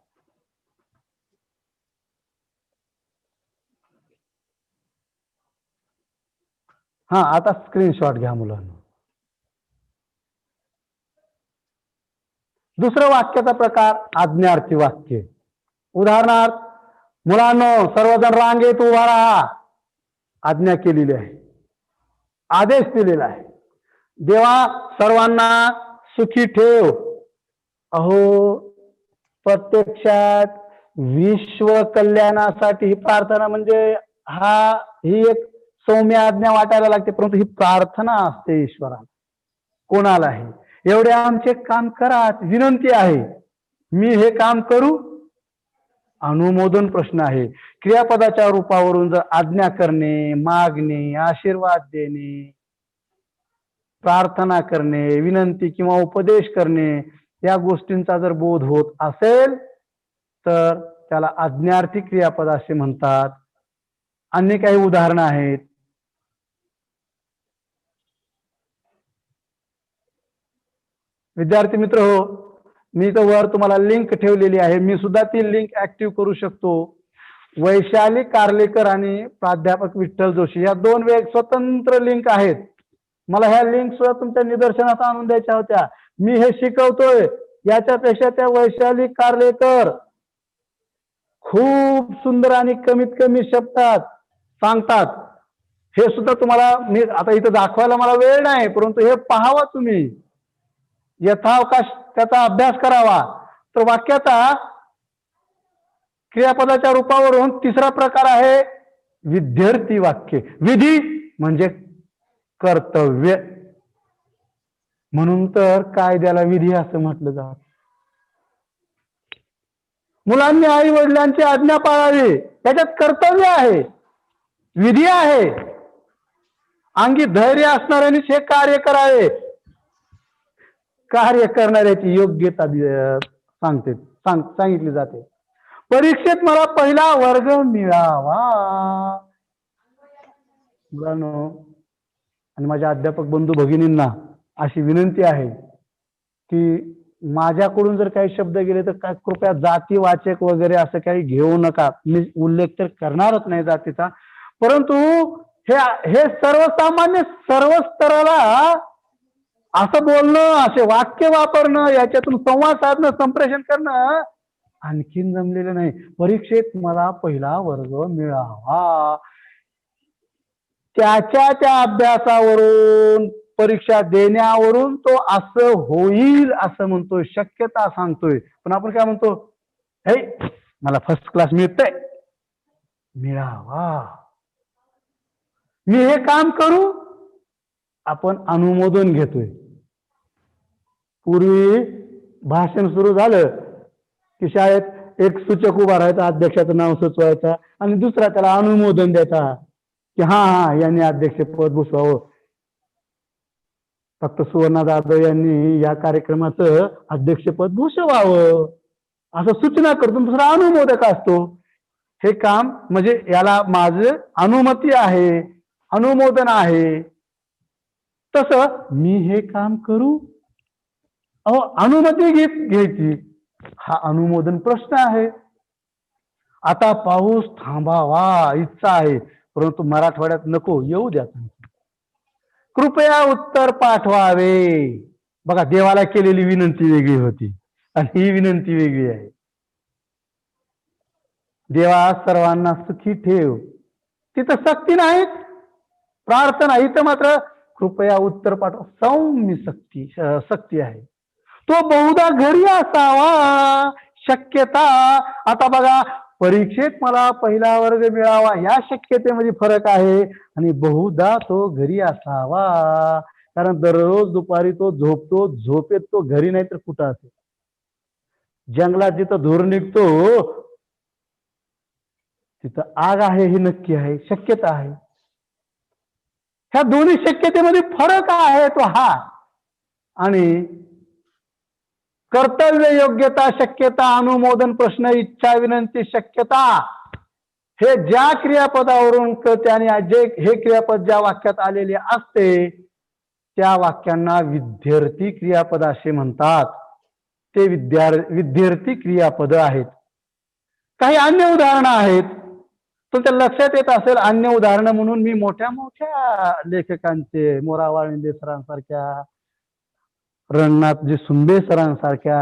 हा, आता स्क्रीनशॉट घ्या मुलांना. दुसरं वाक्याचा प्रकार आज्ञार्थी वाक्य. उदाहरणार्थ, मुलांनो सर्वजण रांगेत उभा राहा, आज्ञा केलेली आहे, आदेश दिलेला आहे. देवा सर्वांना सुखी ठेव. अहो, प्रत्यक्षात विश्व कल्याणासाठी ही प्रार्थना म्हणजे ही एक सौम्य आज्ञा वाटायला लागते, परंतु ही प्रार्थना असते ईश्वराला, कोणालाही. एवढे आमचे काम करा, विनंती आहे, मी हे काम करू. अनुमोदन प्रश्न आहे. क्रियापदाच्या रूपावरून जर आज्ञा करणे, मागणे, आशीर्वाद देणे, प्रार्थना करणे, विनंती किंवा उपदेश करणे या गोष्टींचा जर बोध होत असेल तर त्याला आज्ञार्थी क्रियापद असे म्हणतात. अन्य काही उदाहरणं आहेत. विद्यार्थी मित्र हो, मी तर वर तुम्हाला लिंक ठेवलेली आहे, मी सुद्धा ती लिंक ऍक्टिव्ह करू शकतो. वैशाली कार्लेकर आणि प्राध्यापक विठ्ठल जोशी या 2 स्वतंत्र लिंक आहेत. मला ह्या लिंक सुद्धा तुमच्या निदर्शनास आणून द्यायच्या होत्या. मी हे शिकवतोय याच्यापेक्षा त्या वैशाली कार्लेकर खूप सुंदर आणि कमीत कमी शब्दात सांगतात. हे सुद्धा तुम्हाला मी आता इथं दाखवायला मला वेळ नाही, परंतु हे पाहावा तुम्ही, यथावकाश त्याचा अभ्यास करावा. तर वाक्याचा क्रियापदाच्या रूपावरून तिसरा प्रकार आहे विद्यार्थी वाक्य. विधी म्हणजे कर्तव्य, म्हणून तर कायद्याला विधी असं म्हटलं जात. मुलांनी आई वडिलांची आज्ञा पाळावी, त्याच्यात कर्तव्य आहे, विधी आहे. अंगी धैर्य असणाऱ्यांनीच हे कार्य करावे. कार्य करणाऱ्याची योग्यता सांगितली जाते. परीक्षेत मला पहिला वर्ग मिळावा. मुलांनो आणि माझ्या अध्यापक बंधू भगिनींना अशी विनंती आहे की माझ्याकडून जर काही शब्द गेले तर काय कृपया जातीवाचक वगैरे असं काही घेऊ नका. मी उल्लेख तर करणारच नाही जातीचा, परंतु हे सर्वसामान्य सर्व स्तराला असं बोलणं, असे वाक्य वापरणं, याच्यातून संवाद साधणं, संप्रेषण करणं आणखीन जमलेलं नाही. परीक्षेत मला पहिला वर्ग मिळावा, त्याच्या त्या अभ्यासावरून परीक्षा देण्यावरून तो असं होईल असं म्हणतोय, शक्यता सांगतोय. पण आपण काय म्हणतो, हे मला फर्स्ट क्लास मिळतंय, मिळावा, मी हे काम करू, आपण अनुमोदन घेतोय. पूर्वी भाषण सुरू झालं की शाळेत एक सूचक उभा राहायचा, अध्यक्षाचं नाव सुचवायचा आणि दुसरा त्याला अनुमोदन द्यायचा की हा यांनी अध्यक्षपद भूषवावं. फक्त सुवर्णा जाधव यांनी या कार्यक्रमाचं अध्यक्षपद भूषवावं असं सूचना करतो, दुसरा अनुमोदक असतो. हे काम म्हणजे याला माझं अनुमती आहे, अनुमोदन आहे. तसं मी हे काम करू, अनुमती घ्यायची, हा अनुमोदन प्रश्न आहे. आता पाऊस थांबावा इच्छा आहे, परंतु मराठवाड्यात नको येऊ द्या, कृपया उत्तर पाठवावे. बघा, देवाला केलेली विनंती वेगळी होती आणि ही विनंती वेगळी आहे. देवा सर्वांना सुखी ठेव, तिथं सक्ती नाही, प्रार्थना. इथं मात्र कृपया उत्तर पाठवा, सौम्य सक्ती आहे. तो बहुधा घरी असावा, शक्यता. आता बघा, परीक्षेत मला पहिला वर्ग मिळावा या शक्यतेमध्ये फरक आहे आणि बहुधा तो घरी असावा. कारण दररोज दुपारी तो झोपतो, झोपेत तो घरी नाही तर कुठं असेल. जंगलात जिथं धूर निघतो तिथं आग आहे हे नक्की आहे, शक्यता आहे. ह्या दोन्ही शक्यतेमध्ये फरक आहे तो हा. आणि कर्तव्य, योग्यता, शक्यता, अनुमोदन, प्रश्न, इच्छा, विनंती, शक्यता हे ज्या क्रियापदावरून कळते आणि हे क्रियापद ज्या वाक्यात आलेले असते त्या वाक्यांना विद्यार्थी क्रियापद असे म्हणतात. ते विद्यार्थी क्रियापद आहेत. काही अन्य उदाहरणं आहेत, तुमच्या लक्षात येत असेल अन्य उदाहरणं म्हणून मी मोठ्या मोठ्या लेखकांचे, मोरावाळिंदे सरांसारख्या, रणनाथजी सुंबे सरांसारख्या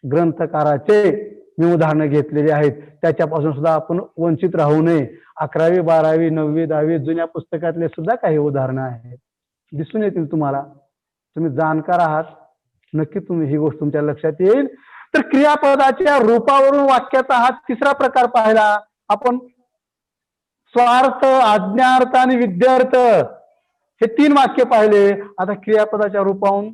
ग्रंथकाराचे मी उदाहरणं घेतलेली आहेत. त्याच्यापासून सुद्धा आपण वंचित राहू नये. 11वी 12वी 9वी 10वी जुन्या पुस्तकातले सुद्धा काही उदाहरणं आहेत, दिसून येतील तुम्हाला. तुम्ही जाणकार आहात, नक्की तुम्ही ही गोष्ट तुमच्या लक्षात येईल. तर क्रियापदाच्या रूपावरून वाक्याचा हा तिसरा प्रकार पाहिला आपण. स्वार्थ, आज्ञार्थ आणि विद्यार्थ हे 3 वाक्य पाहिले. आता क्रियापदाच्या रूपावरून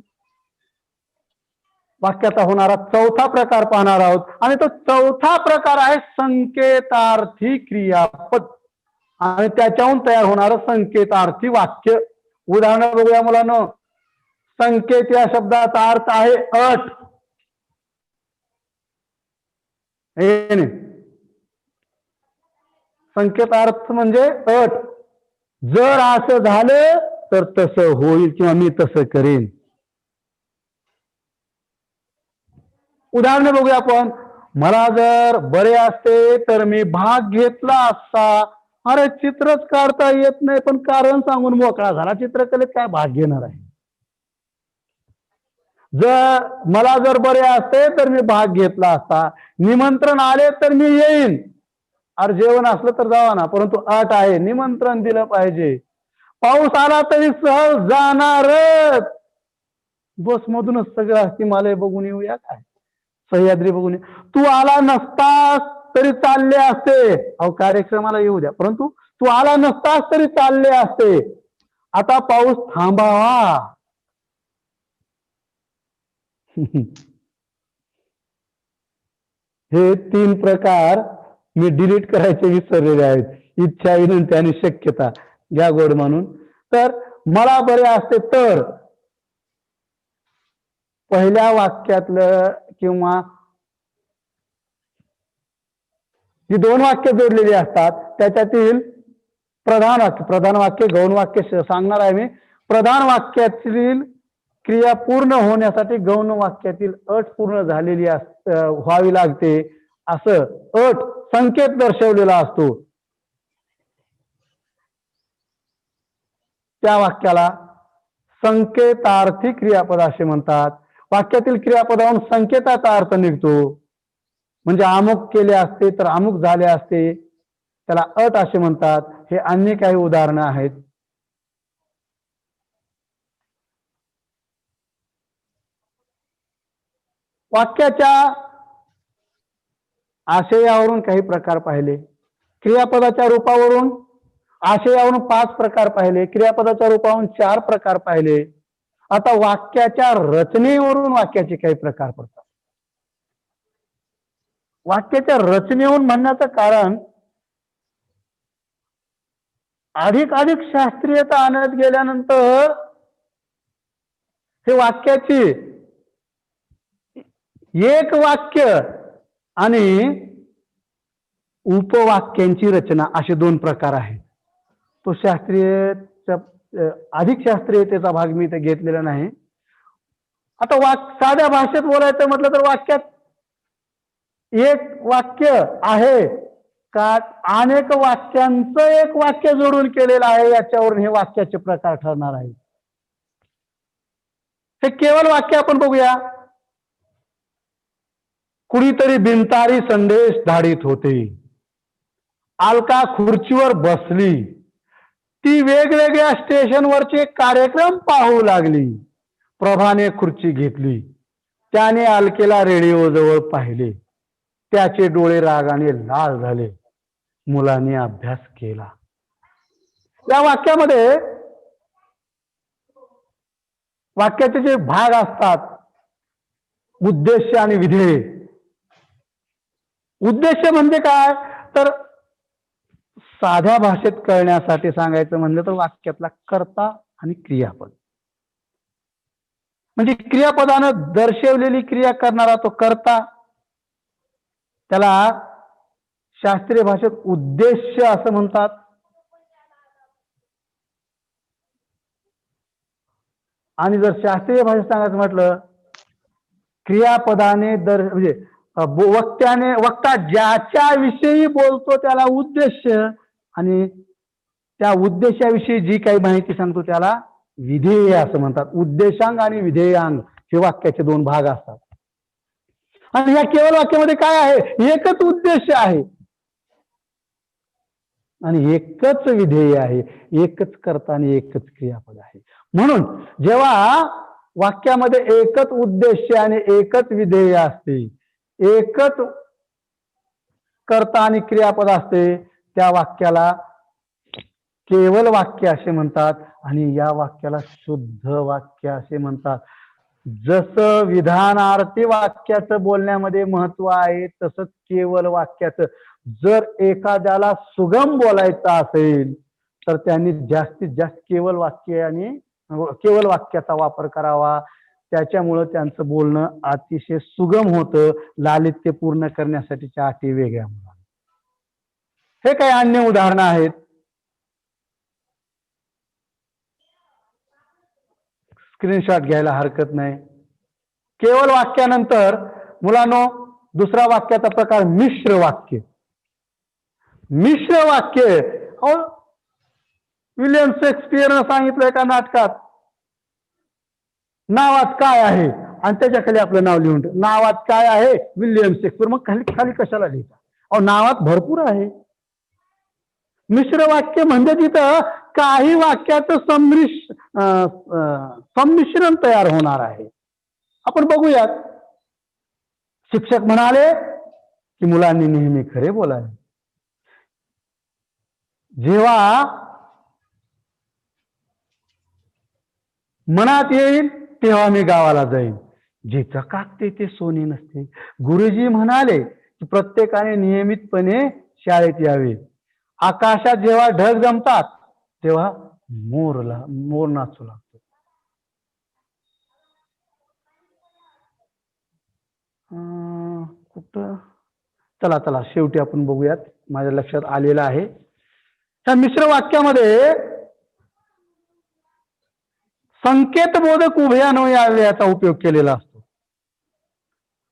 वाक्याचा होणारा चौथा प्रकार पाहणार आहोत आणि तो चौथा प्रकार आहे संकेतार्थी क्रियापद आणि त्याच्याहून तयार होणारं संकेतार्थी वाक्य. उदाहरण बघूया मुलांनो. संकेत या शब्दाचा अर्थ आहे अट. संकेतार्थ म्हणजे अट. जर असं झालं तर तसं होईल किंवा मी तसं करेन. उदाहरण बघूया आपण. मला जर बरे असते तर मी भाग घेतला असता. अरे चित्रच काढता येत नाही पण कारण सांगून मोकळा झाला. चित्रकलेत काय भाग घेणार आहे. मला जर बरे असते तर मी भाग घेतला असता. निमंत्रण आले तर मी येईन. अरे जेवण असलं तर जावा ना, परंतु अट आहे निमंत्रण दिलं पाहिजे. पाऊस आला तरी सहज जाणारच. बस मधूनच सगळं हिमालय बघून येऊया काय, सह्याद्री बघून. तू आला नसतास तरी चालले असते. अहो कार्यक्रमाला येऊ द्या, परंतु तू आला नसतास तरी चालले असते. आता पाऊस थांबावा. हे 3 प्रकार मी डिलीट करायचे विसरलेले आहेत. इच्छा, विनंती आणि शक्यता घ्या गोड म्हणून. तर मला बरे असते तर पहिल्या वाक्यातलं किंवा जी 2 वाक्य जोडलेली असतात त्याच्यातील प्रधान वाक्य गौण वाक्य सांगणार आहे मी. प्रधान वाक्यातील क्रिया पूर्ण होण्यासाठी गौण वाक्यातील अट पूर्ण झालेली व्हावी लागते असं अट संकेत दर्शवलेला असतो. त्या वाक्याला संकेतार्थी क्रियापद असे म्हणतात. वाक्यातील क्रियापदावरून संकेताचा अर्थ निघतो. म्हणजे अमुक केले असते तर अमुक झाले असते, त्याला अट असे म्हणतात. हे अन्य काही उदाहरणं आहेत. वाक्याच्या आशयावरून काही प्रकार पाहिले, क्रियापदाच्या रूपावरून आशयावरून 5 प्रकार पाहिले, क्रियापदाच्या रूपावरून 4 प्रकार पाहिले. आता वाक्याच्या रचनेवरून वाक्याचे काही प्रकार पडतात. वाक्याच्या रचनेवरून म्हणण्याचं कारण अधिक शास्त्रीयता आणत गेल्यानंतर हे वाक्याची एक वाक्य आणि उपवाक्यांची रचना असे 2 प्रकार आहेत. तो अधिक शास्त्रीयतेचा भाग मी इथे घेतलेला नाही. आता साध्या भाषेत बोलायचं म्हटलं तर वाक्यात एक वाक्य आहे का अनेक वाक्यांचं एक वाक्य जोडून केलेलं आहे, याच्यावरून हे वाक्याचे प्रकार ठरणार आहे. हे केवळ वाक्य आपण बघूया. कुणीतरी बिनतारी संदेश धाडित होते. अलका खुर्चीवर बसली. ती वेगवेगळ्या स्टेशनवरचे कार्यक्रम पाहू लागली. प्रभाने खुर्ची घेतली. त्याने अलकेला रेडिओ जवळ पाहिले. त्याचे डोळे रागाने लाल झाले. मुलाने अभ्यास केला. या वाक्यामध्ये वाक्याचे जे भाग असतात, उद्देश आणि विधेय. उद्देश म्हणजे काय तर साध्या भाषेत कळण्यासाठी सांगायचं म्हणलं तर वाक्यातला कर्ता आणि क्रियापद. म्हणजे क्रियापदानं दर्शवलेली क्रिया करणारा तो कर्ता, त्याला शास्त्रीय भाषेत उद्देश असं म्हणतात. आणि जर शास्त्रीय भाषेत सांगायचं म्हटलं, क्रियापदाने म्हणजे वक्ता ज्याच्या विषयी बोलतो त्याला उद्देश, आणि त्या उद्देशाविषयी जी काही माहिती सांगतो त्याला विधेय असं म्हणतात. उद्देशांग आणि विधेयांग हे वाक्याचे 2 भाग असतात. आणि या केवळ वाक्यामध्ये काय आहे, एकच उद्देश आहे आणि एकच विधेय आहे, एकच कर्ता आणि एकच क्रियापद आहे. म्हणून जेव्हा वाक्यामध्ये एकच उद्देश आणि एकच विधेय असते, एकच कर्ता आणि क्रियापद असते, त्या वाक्याला केवळ वाक्य असे म्हणतात. आणि या वाक्याला शुद्ध वाक्य असे म्हणतात. जसं विधानार्थी वाक्याचं बोलण्यामध्ये महत्व आहे, तसंच केवळ वाक्याचं. जर एखाद्याला सुगम बोलायचं असेल तर त्यांनी जास्तीत जास्त केवळ वाक्य आणि केवळ वाक्याचा वापर करावा. त्याच्यामुळं त्यांचं बोलणं अतिशय सुगम होतं. लालित्य पूर्ण करण्यासाठीच्या अटी वेगळ्या. हे काही अन्य उदाहरणं आहेत. स्क्रीनशॉट घ्यायला हरकत नाही. केवळ वाक्यानंतर मुलांनो दुसरा वाक्याचा प्रकार मिश्र वाक्य. मिश्र वाक्य विलियम शेक्सपियरनं सांगितलं एका नाटकात, नावात काय आहे आणि त्याच्याखाली आपलं नाव लिहून ठेव. नावात काय आहे विलियम शेक्सपियर. मग खाली कशाला लिहिता? अहो नावात भरपूर आहे. मिश्र वाक्य म्हणजे तिथं काही वाक्याचं संमिश्रण तयार होणार आहे. आपण बघूयात. शिक्षक म्हणाले की मुलांनी नेहमी खरे बोलावे. जेव्हा मनात येईल तेव्हा मी गावाला जाईन. जे चकाकते ते सोने नसते. गुरुजी म्हणाले की प्रत्येकाने नियमितपणे शाळेत यावे. आकाशात जेव्हा ढग जमतात तेव्हा मोर नाचू लागतो. कुठं चला चला शेवटी आपण बघूयात, माझ्या लक्षात आलेलं आहे. त्या मिश्र वाक्यामध्ये संकेतबोधक उभयान्वयी अव्ययाचा उपयोग केलेला असतो.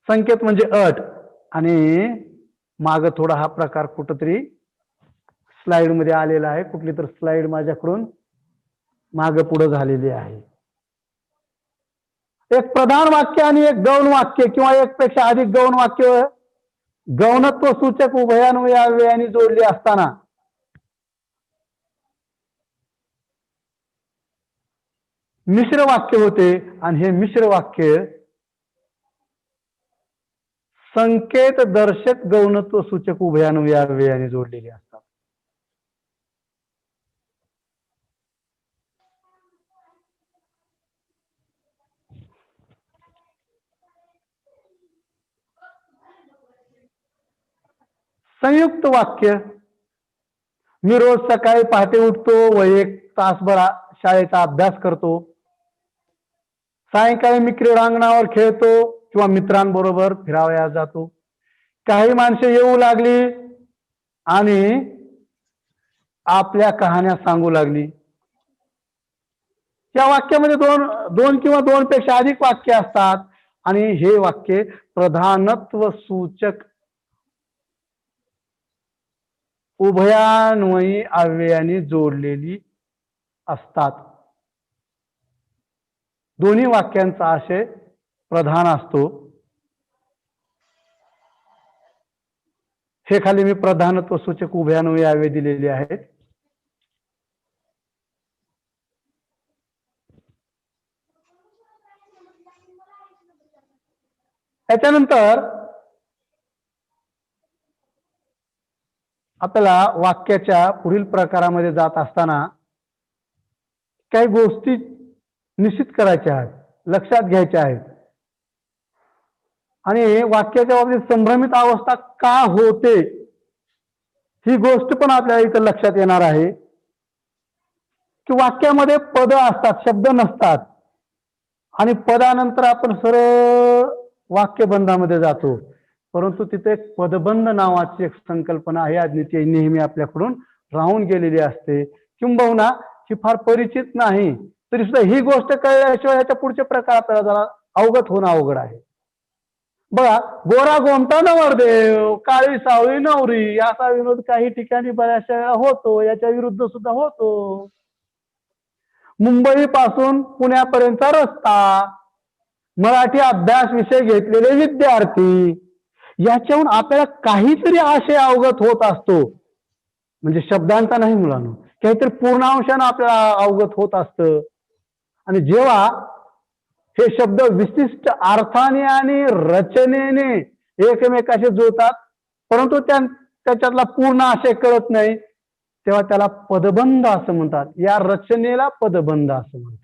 संकेत म्हणजे अट, आणि माग थोडा हा प्रकार कुठंतरी स्लाइड मध्ये आलेला आहे. कुठली तर स्लाइड माझ्याकडून माग पुढे झालेली आहे. एक प्रधान वाक्य आणि एक गौण वाक्य किंवा एक पेक्षा अधिक गौण वाक्य गौणत्व सूचक उभयान्वयी अव्ययाने जोडले असताना मिश्र वाक्य होते, आणि हे मिश्र वाक्य संकेत दर्शक गौणत्व सूचक उभयान्वयी अव्ययाने जोडलेले असतात. संयुक्त वाक्य, मी रोज सकाळी पहाटे उठतो व 1 तासभर शाळेचा अभ्यास करतो. सायंकाळी मी क्रीडांगणावर खेळतो किंवा मित्रांबरोबर फिरावयास जातो. काही माणसे येऊ लागली आणि आपल्या कहाण्या सांगू लागली. या वाक्यामध्ये दोन किंवा दोन पेक्षा अधिक वाक्य असतात, आणि हे वाक्य प्रधानत्व सूचक उभयान्वयी अव्ययाने जोडलेली असतात. दोन्ही वाक्यांचा आशय प्रधान असतो. हे खाली मी प्रधानत्व सूचक उभयान्वयी अव्यय दिलेले आहेत. त्याच्यानंतर आपल्याला वाक्याच्या पुढील प्रकारामध्ये जात असताना काही गोष्टी निश्चित करायच्या आहेत, लक्षात घ्यायच्या आहेत, आणि वाक्याच्या बाबतीत संभ्रमित अवस्था का होते ही गोष्ट पण आपल्याला इथं लक्षात येणार आहे. की वाक्यामध्ये पद असतात, शब्द नसतात, आणि पदानंतर आपण सरळ वाक्यबंधामध्ये जातो. परंतु तिथे एक पदबंध नावाची एक संकल्पना आहे, अद्वितीय नेहमी आपल्याकडून राहून गेलेली असते, किंबहुना ही फार परिचित नाही. तरी सुद्धा ही गोष्ट कळल्याशिवाय याच्या पुढचे प्रकार आपल्याला जरा अवगत होणं अवघड आहे. बघा, गोरा गोमटा नवरदेव, काळी सावळी नवरी, असा विनोद काही ठिकाणी बऱ्याचशा होतो, याच्या विरुद्ध सुद्धा होतो. मुंबई पासून पुण्यापर्यंतचा रस्ता, मराठी अभ्यास विषय घेतलेले विद्यार्थी, याच्याहून आपल्याला काहीतरी आशय अवगत होत असतो. म्हणजे शब्दांचा नाही मुलांनो, काहीतरी पूर्णांशानं आपल्याला अवगत होत असतं. आणि जेव्हा हे शब्द विशिष्ट अर्थाने आणि रचनेने एकमेकाशी जुळतात, परंतु त्याच्यातला पूर्ण आशय कळत नाही, तेव्हा त्याला पदबंध असं म्हणतात. या रचनेला पदबंध असं म्हणतात.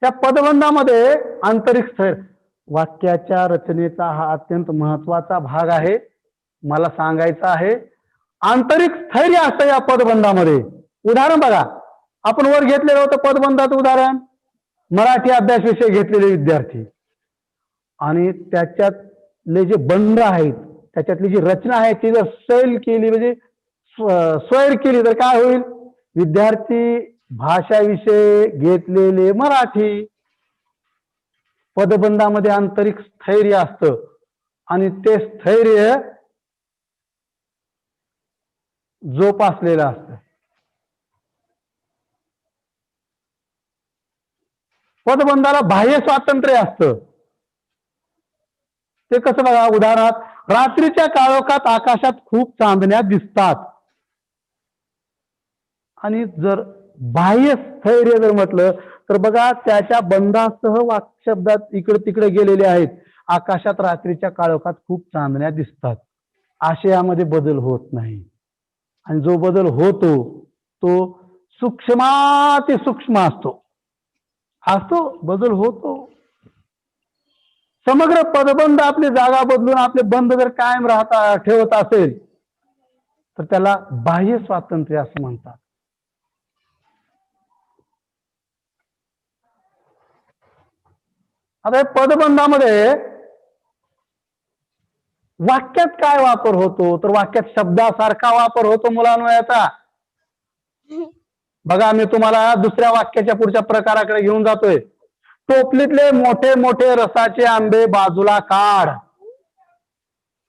त्या पदबंधामध्ये आंतरिक स्थैर्य, वाक्याच्या रचनेचा हा अत्यंत महत्वाचा भाग आहे, मला सांगायचा आहे. आंतरिक स्थैर्य असतं या पदबंधामध्ये. उदाहरण बघा, आपण वर घेतलेलं होतं पदबंधाचं उदाहरण, मराठी अभ्यास विषय घेतलेले विद्यार्थी, आणि त्याच्यातले जे बंध आहेत, त्याच्यातली जी रचना आहे ती जर सैल केली, म्हणजे स्वैर केली, तर काय होईल? विद्यार्थी भाषा विषय घेतलेले मराठी. पदबंधामध्ये आंतरिक स्थैर्य असतं, आणि ते स्थैर्य जोपासलेलं असतं. पदबंधाला बाह्य स्वातंत्र्य असतं. ते कसं बघा, उदाहरणात, रात्रीच्या काळोखात आकाशात खूप चांदण्या दिसतात. आणि जर बाह्य स्थैर्य जर म्हटलं तर बघा, त्याच्या बंधासह वाक्शब्दात इकडे तिकडे गेलेले आहेत. आकाशात रात्रीच्या काळोखात खूप चांदण्या दिसतात. आशयामध्ये बदल होत नाही. आणि जो बदल होतो तो सूक्ष्माति सूक्ष्म असतो बदल होतो. समग्र पदबंध आपली जागा बदलून आपले बंध जर कायम ठेवत असेल तर त्याला बाह्य स्वातंत्र्य असं म्हणतात. आता या पदबंधामध्ये वाक्यात काय वापर होतो तर वाक्यात शब्दासारखा वापर होतो मुलांनो याचा. बघा मी तुम्हाला दुसऱ्या वाक्याच्या पुढच्या प्रकाराकडे घेऊन जातोय. टोपलीतले मोठे मोठे रसाचे आंबे बाजूला काढ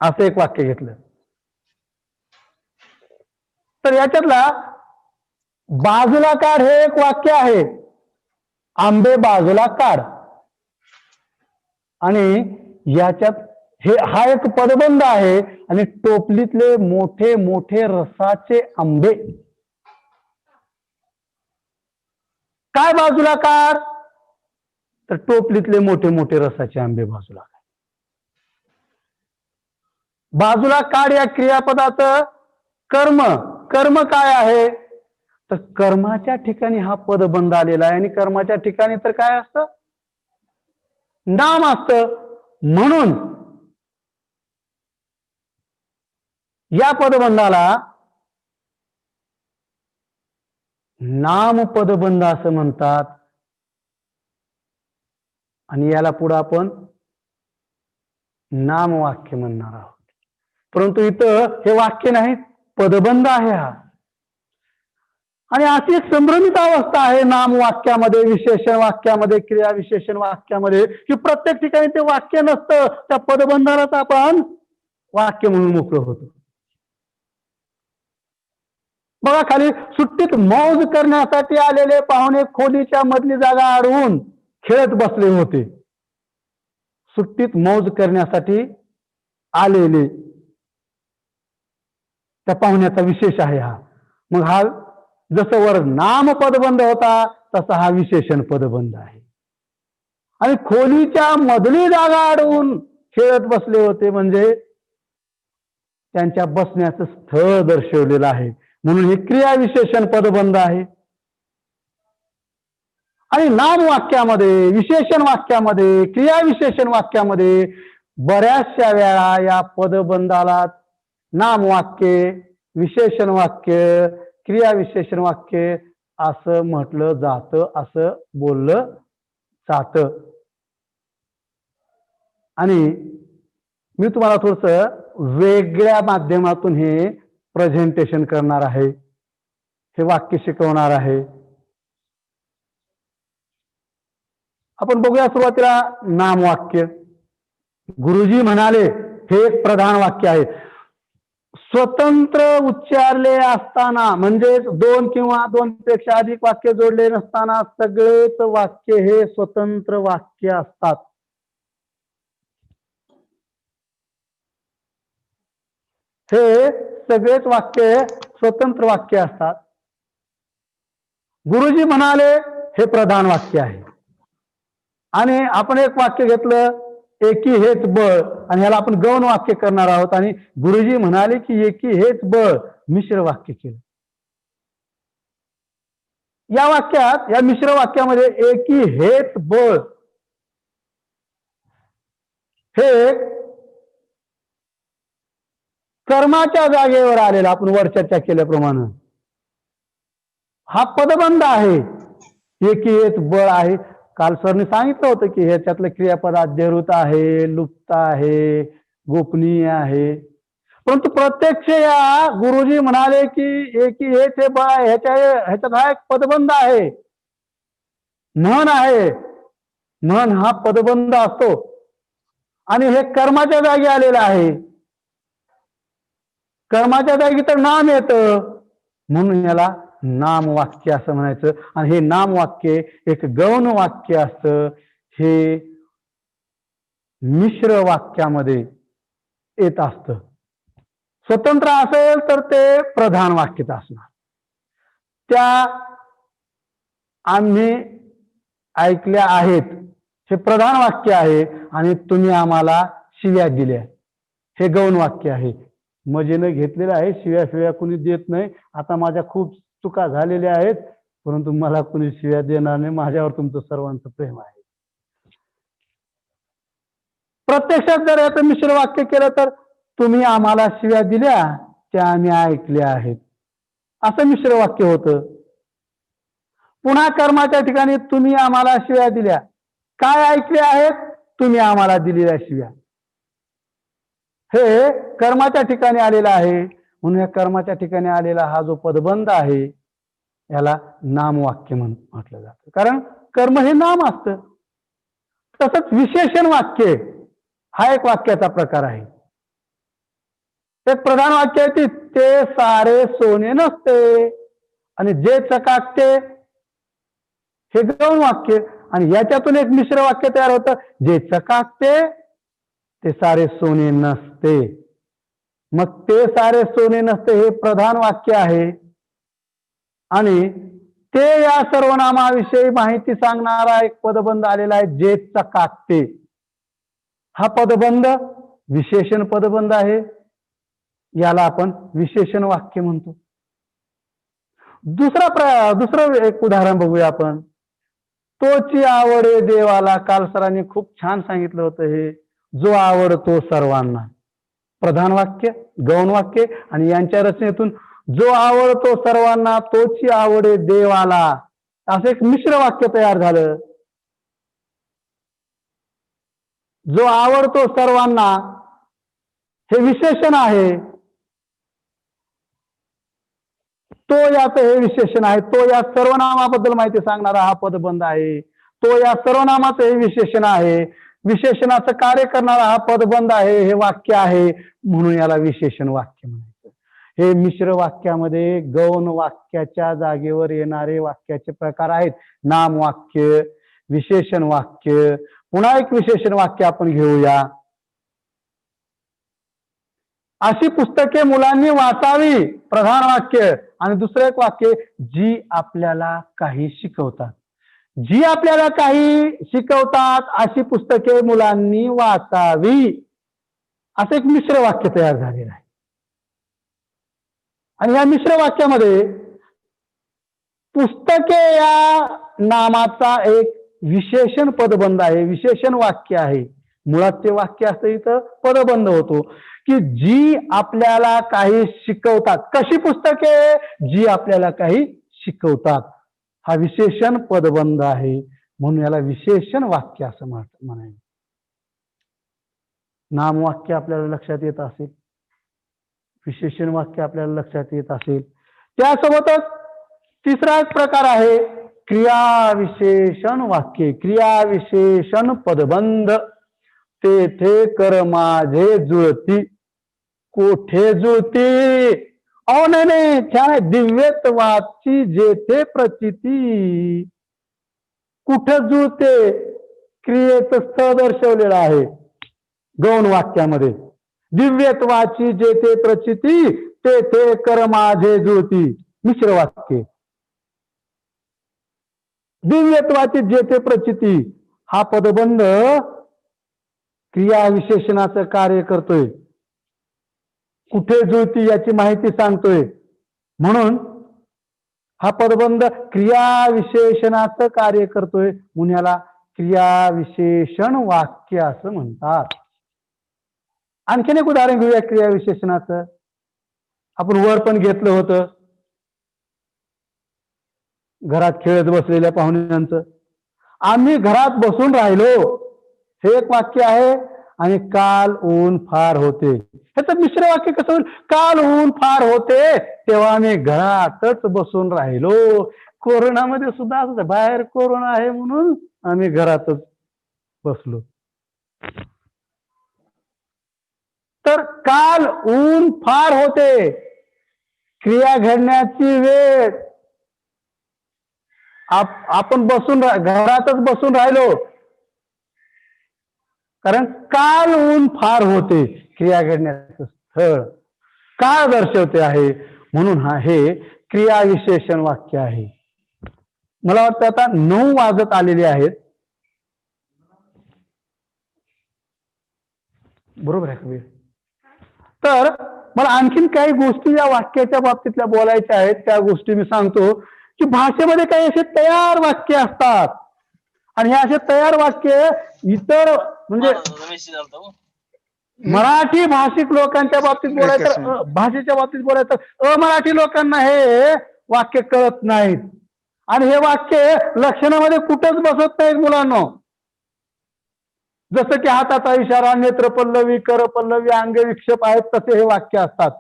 असं एक वाक्य घेतलं. तर याच्यातला बाजूला काढ हे एक वाक्य आहे. आंबे बाजूला काढ आणि याच्यात हा एक पदबंध आहे. आणि टोपलीतले मोठे मोठे रसाचे आंबे काय बाजूला काढ तर टोपलीतले मोठे मोठे रसाचे आंबे बाजूला काढ. बाजूला काढ या क्रियापदाचं कर्म काय आहे तर कर्माच्या ठिकाणी हा पदबंध आलेला आहे. आणि कर्माच्या ठिकाणी तर काय असतं नाम असतं. म्हणून या पदबंधाला नाम पदबंध असं म्हणतात. आणि याला पुढे आपण नामवाक्य म्हणणार आहोत. परंतु इथं हे वाक्य नाही पदबंध आहे हा. आणि अशी एक संभ्रमित अवस्था आहे नामवाक्यामध्ये, विशेषण वाक्यामध्ये, क्रिया विशेषण वाक्यामध्ये की प्रत्येक ठिकाणी ते वाक्य नसतं. त्या पदबंधालाच आपण वाक्य म्हणून मोकळं होतो. बघा खाली सुट्टीत मौज करण्यासाठी आलेले पाहुणे खोलीच्या मधली जागा अडवून खेळत बसले होते. सुट्टीत मौज करण्यासाठी आलेले त्या पाहुण्याचा विशेष आहे हा. मग हा जसं वर नाम पदबंध होता तसा हा विशेषण पदबंध आहे. आणि खोलीच्या मधली जागा अडवून खेळत बसले होते म्हणजे त्यांच्या बसण्याचं स्थळ दर्शवलेलं आहे. म्हणून हे क्रिया विशेषण पदबंध आहे. आणि नाम वाक्यामध्ये, विशेषण वाक्यामध्ये, क्रिया विशेषण वाक्यामध्ये बऱ्याचशा वेळा या पदबंधाला नाम वाक्य, विशेषण वाक्य, क्रिया विशेषण वाक्य असं म्हटलं जातं, असं बोललं जातं. आणि मी तुम्हाला थोडंसं वेगळ्या माध्यमातून हे प्रेझेंटेशन करणार आहे, हे वाक्य शिकवणार आहे. आपण बघूया सुरुवातीला नामवाक्य. गुरुजी म्हणाले हे एक प्रधान वाक्य आहे. स्वतंत्र उच्चारले असताना म्हणजे दोन किंवा दोनपेक्षा अधिक वाक्य जोडले नसताना सगळेच वाक्य हे स्वतंत्र वाक्य असतात. हे सगळेच वाक्य स्वतंत्र वाक्य असतात. गुरुजी म्हणाले हे प्रधान वाक्य आहे. आणि आपण एक वाक्य घेतलं एकी हेच बळ आणि ह्याला आपण गौण वाक्य करणार आहोत. आणि गुरुजी म्हणाले की एकी हेच बळ मिश्र वाक्य केलं. या वाक्यात, या मिश्र वाक्यामध्ये एकी हेच बळ हे कर्माच्या जागेवर आलेला, आपण वर चर्चा केल्याप्रमाणे हा पदबंध आहे. एकी हेच बळ आहे. काल सरने सांगितलं होतं की ह्याच्यातलं क्रियापद अद्यवृत आहे, लुप्त आहे, गोपनीय आहे. परंतु प्रत्यक्ष या गुरुजी म्हणाले की एकी हेच हे बळ आहे, ह्याच्यात हा एक पदबंध आहे, म्हण आहे. म्हण हा पदबंध असतो आणि हे कर्माच्या जागी आलेलं आहे. कर्माच्या जागी तर नाम येतं म्हणून याला नाम वाक्य असं म्हणायचं. आणि हे नाम वाक्य एक गौण वाक्य असतं. हे मिश्र वाक्यामध्ये येत असतं. स्वतंत्र असेल तर ते प्रधान वाक्यच असणार. त्या आम्ही ऐकल्या आहेत हे प्रधान वाक्य आहे आणि तुम्ही आम्हाला शिव्या दिल्या हे गौण वाक्य आहे. मजेनं घेतलेलं आहे, शिव्या फिव्या कुणी देत नाही. आता माझ्या खूप चुका झालेल्या आहेत, परंतु मला कुणी शिव्या देणार नाही, माझ्यावर तुमचं सर्वांचं प्रेम आहे. प्रत्यक्षात जर याचं मिश्र वाक्य केलं तर तुम्ही आम्हाला शिव्या दिल्या त्या आम्ही ऐकल्या आहेत, असं मिश्र वाक्य होतं. पुन्हा कर्माच्या ठिकाणी तुम्ही आम्हाला शिव्या दिल्या, काय ऐकले आहेत? तुम्ही आम्हाला दिलेल्या शिव्या. हे कर्माच्या ठिकाणी आलेला आहे, म्हणून या कर्माच्या ठिकाणी आलेला हा जो पदबंध आहे याला नामवाक्य म्हटलं जातं, कारण कर्म हे नाम असतं. तसंच विशेषण वाक्य हा एक वाक्याचा प्रकार आहे. एक प्रधान वाक्य आहे ते सारे सोने नसते, आणि जे चकाकते हे गौण वाक्य, आणि याच्यातून एक मिश्र वाक्य तयार होतं, जे चकाकते ते सारे सोने नसते. मग ते सारे सोने नसते हे प्रधान वाक्य आहे, आणि ते या सर्वनामाविषयी माहिती सांगणारा एक पदबंध आलेला आहे, जे चकाकते. हा पदबंध विशेषण पदबंध आहे, याला आपण विशेषण वाक्य म्हणतो. दुसरं एक उदाहरण बघूया आपण. तोची आवडे देवाला, काल सरांनी खूप छान सांगितलं होतं, हे जो आवडतो सर्वांना, प्रधान वाक्य, गौण वाक्य, आणि यांच्या रचनेतून जो आवडतो सर्वांना तोची आवडे देवाला, असं एक मिश्र वाक्य तयार झालं. जो आवडतो सर्वांना हे विशेषण आहे, तो याचं हे विशेषण आहे, तो या सर्वनामाबद्दल माहिती सांगणारा हा पदबंध आहे, तो या सर्वनामाचं हे विशेषण आहे, विशेषणाचं कार्य करणारा हा पदबंध आहे, हे वाक्य आहे, म्हणून याला विशेषण वाक्य म्हणायचं. हे मिश्र वाक्यामध्ये गौण वाक्याच्या जागेवर येणारे वाक्याचे प्रकार आहेत. नाम वाक्य, विशेषण वाक्य. पुन्हा एक विशेषण वाक्य आपण घेऊया. अशी पुस्तके मुलांनी वाचावी, प्रधान वाक्य, आणि दुसरं एक वाक्य, जी आपल्याला काही शिकवतात. जी आपल्याला काही शिकवतात अशी पुस्तके मुलांनी वाचावी, असं एक मिश्र वाक्य तयार झालेलं आहे. आणि या मिश्र वाक्यामध्ये पुस्तके या नामाचा एक विशेषण पदबंध आहे, विशेषण वाक्य आहे. मुळात ते वाक्य असतं, इथं पदबंध होतो की जी आपल्याला काही शिकवतात. कशी पुस्तके? जी आपल्याला काही शिकवतात. हा विशेषण पदबंध आहे, म्हणून याला विशेषण वाक्य असं म्हणायचं. नामवाक्य आपल्याला लक्षात येत असेल, विशेषण वाक्य आपल्याला लक्षात येत असेल. त्यासोबतच तिसरा एक प्रकार आहे क्रिया विशेषण वाक्य, क्रिया विशेषण पदबंध. तेथे कर माझे जुळती, कोठे जुळती? अहो नाही, त्या दिव्यत्वाची जेथे प्रचिती. कुठं जुळते? क्रियेचं स्थळ दर्शवलेलं आहे गौण वाक्यामध्ये. दिव्यत्वाची जेथे प्रचिती, तेथे कर माझे जुळती. मिश्र वाक्य. दिव्यत्वाची जेथे प्रचिती हा पदबंध क्रिया विशेषणाचं कार्य करतोय, कुठे जुळती याची माहिती सांगतोय, म्हणून हा पदबंध क्रिया विशेषणाचं कार्य करतोय, म्हणून याला क्रिया विशेषण वाक्य असं म्हणतात. आणखीन एक उदाहरण घेऊया क्रिया विशेषणाचं. आपण वर पण घेतलं होतं, घरात खेळत बसलेल्या पाहुण्यांचं. आम्ही घरात बसून राहिलो, हे एक वाक्य आहे, आणि काल ऊन फार होते. ह्याचं मिश्र वाक्य कसं होईल? काल ऊन फार होते तेव्हा आम्ही घरातच बसून राहिलो. कोरोनामध्ये सुद्धा असं, बाहेर कोरोना आहे म्हणून आम्ही घरातच बसलो. तर काल ऊन फार होते, क्रिया घडण्याची वेळ, आपण घरातच बसून राहिलो, कारण काल ऊन फार होते. क्रिया घडण्याचं स्थळ काळ दर्शवते आहे, म्हणून हे क्रिया विशेषण वाक्य आहे. मला वाटतं आता 9 वाजत आलेले आहेत, बरोबर आहे कबीर? तर मला आणखीन काही गोष्टी या वाक्याच्या बाबतीतल्या बोलायच्या आहेत, त्या गोष्टी मी सांगतो की भाषेमध्ये काही असे तयार वाक्य असतात आणि हे असे तयार वाक्य इतर म्हणजे मराठी भाषिक लोकांच्या बाबतीत बोलायचं, भाषेच्या बाबतीत बोलायचं, अमराठी लोकांना हे वाक्य कळत नाहीत आणि हे वाक्य लक्षणामध्ये कुठंच बसत नाहीत मुलांना. जसं की हाताचा इशारा, नेत्रपल्लवी, करपल्लवी, अंगविक्षेप आहेत, तसे हे वाक्य असतात.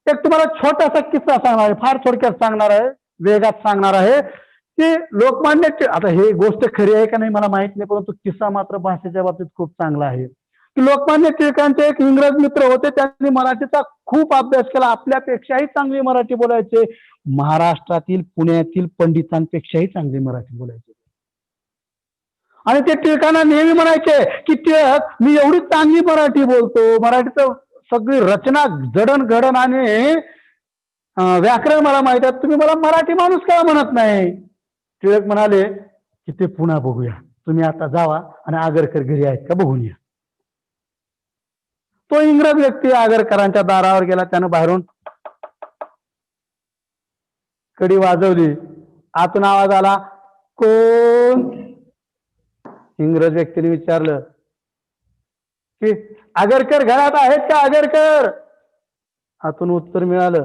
एक तुम्हाला छोटासा किस्सा सांगणार आहे, फार थोडक्यात सांगणार आहे, वेगात सांगणार आहे की लोकमान्य, आता हे गोष्ट खरी आहे का नाही मला माहित नाही, परंतु किस्सा मात्र भाषेच्या बाबतीत खूप चांगला आहे. की लोकमान्य टिळकांचे एक इंग्रज मित्र होते, त्यांनी मराठीचा खूप अभ्यास केला, आपल्यापेक्षाही चांगली मराठी बोलायचे, महाराष्ट्रातील पुण्यातील पंडितांपेक्षाही चांगली मराठी बोलायचे. आणि ते टिळकांना नेहमी म्हणायचे की टिळक, मी एवढी चांगली मराठी बोलतो, मराठीचं सगळी रचना जडणघडण आणि व्याकरण मला माहित आहे, तुम्ही मला मराठी माणूस का म्हणत नाही. टिळक म्हणाले की ते पुन्हा बघूया, तुम्ही आता जावा आणि आगरकर घरी आहेत का बघून या. तो इंग्रज व्यक्ती आगरकरांच्या दारावर गेला, त्यानं बाहेरून कडी वाजवली, आतून आवाज आला, कोण. इंग्रज व्यक्तीने विचारलं की आगरकर घरात आहेत का आगरकर. आतून उत्तर मिळालं,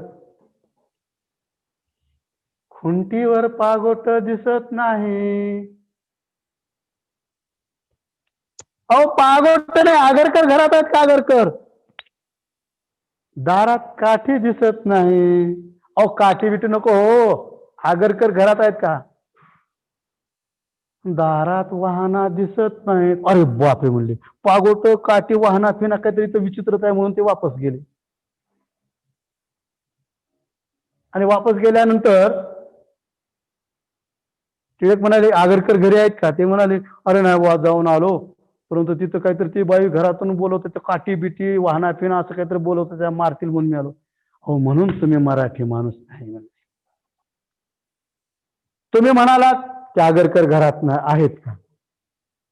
खुंटीवर पागोट दिसत नाही. अहो पागोट नाही, आगरकर घरात आहेत का आगरकर. दारात काठी दिसत नाही. अहो काठी बिठी नको हो, आगरकर घरात आहेत का. दारात वाहना दिसत नाहीत. अरे बापरे म्हणले, पागोट काठी वाहना फिना काहीतरी तर विचित्रता आहे, म्हणून ते वापस गेले. आणि वापस गेल्यानंतर टिळक म्हणाले आगरकर घरी आहेत का. ते म्हणाले अरे नाही बुवा, जाऊन आलो, परंतु तिथं काहीतरी ती बाई घरातून बोलवत होते, काठी बिटी वाहना फिना असं काहीतरी बोलवत त्या मारतील म्हणून मी आलो. हो म्हणून तुम्ही मराठी माणूस नाही म्हणले. तुम्ही म्हणालात की आगरकर घरात आहेत का.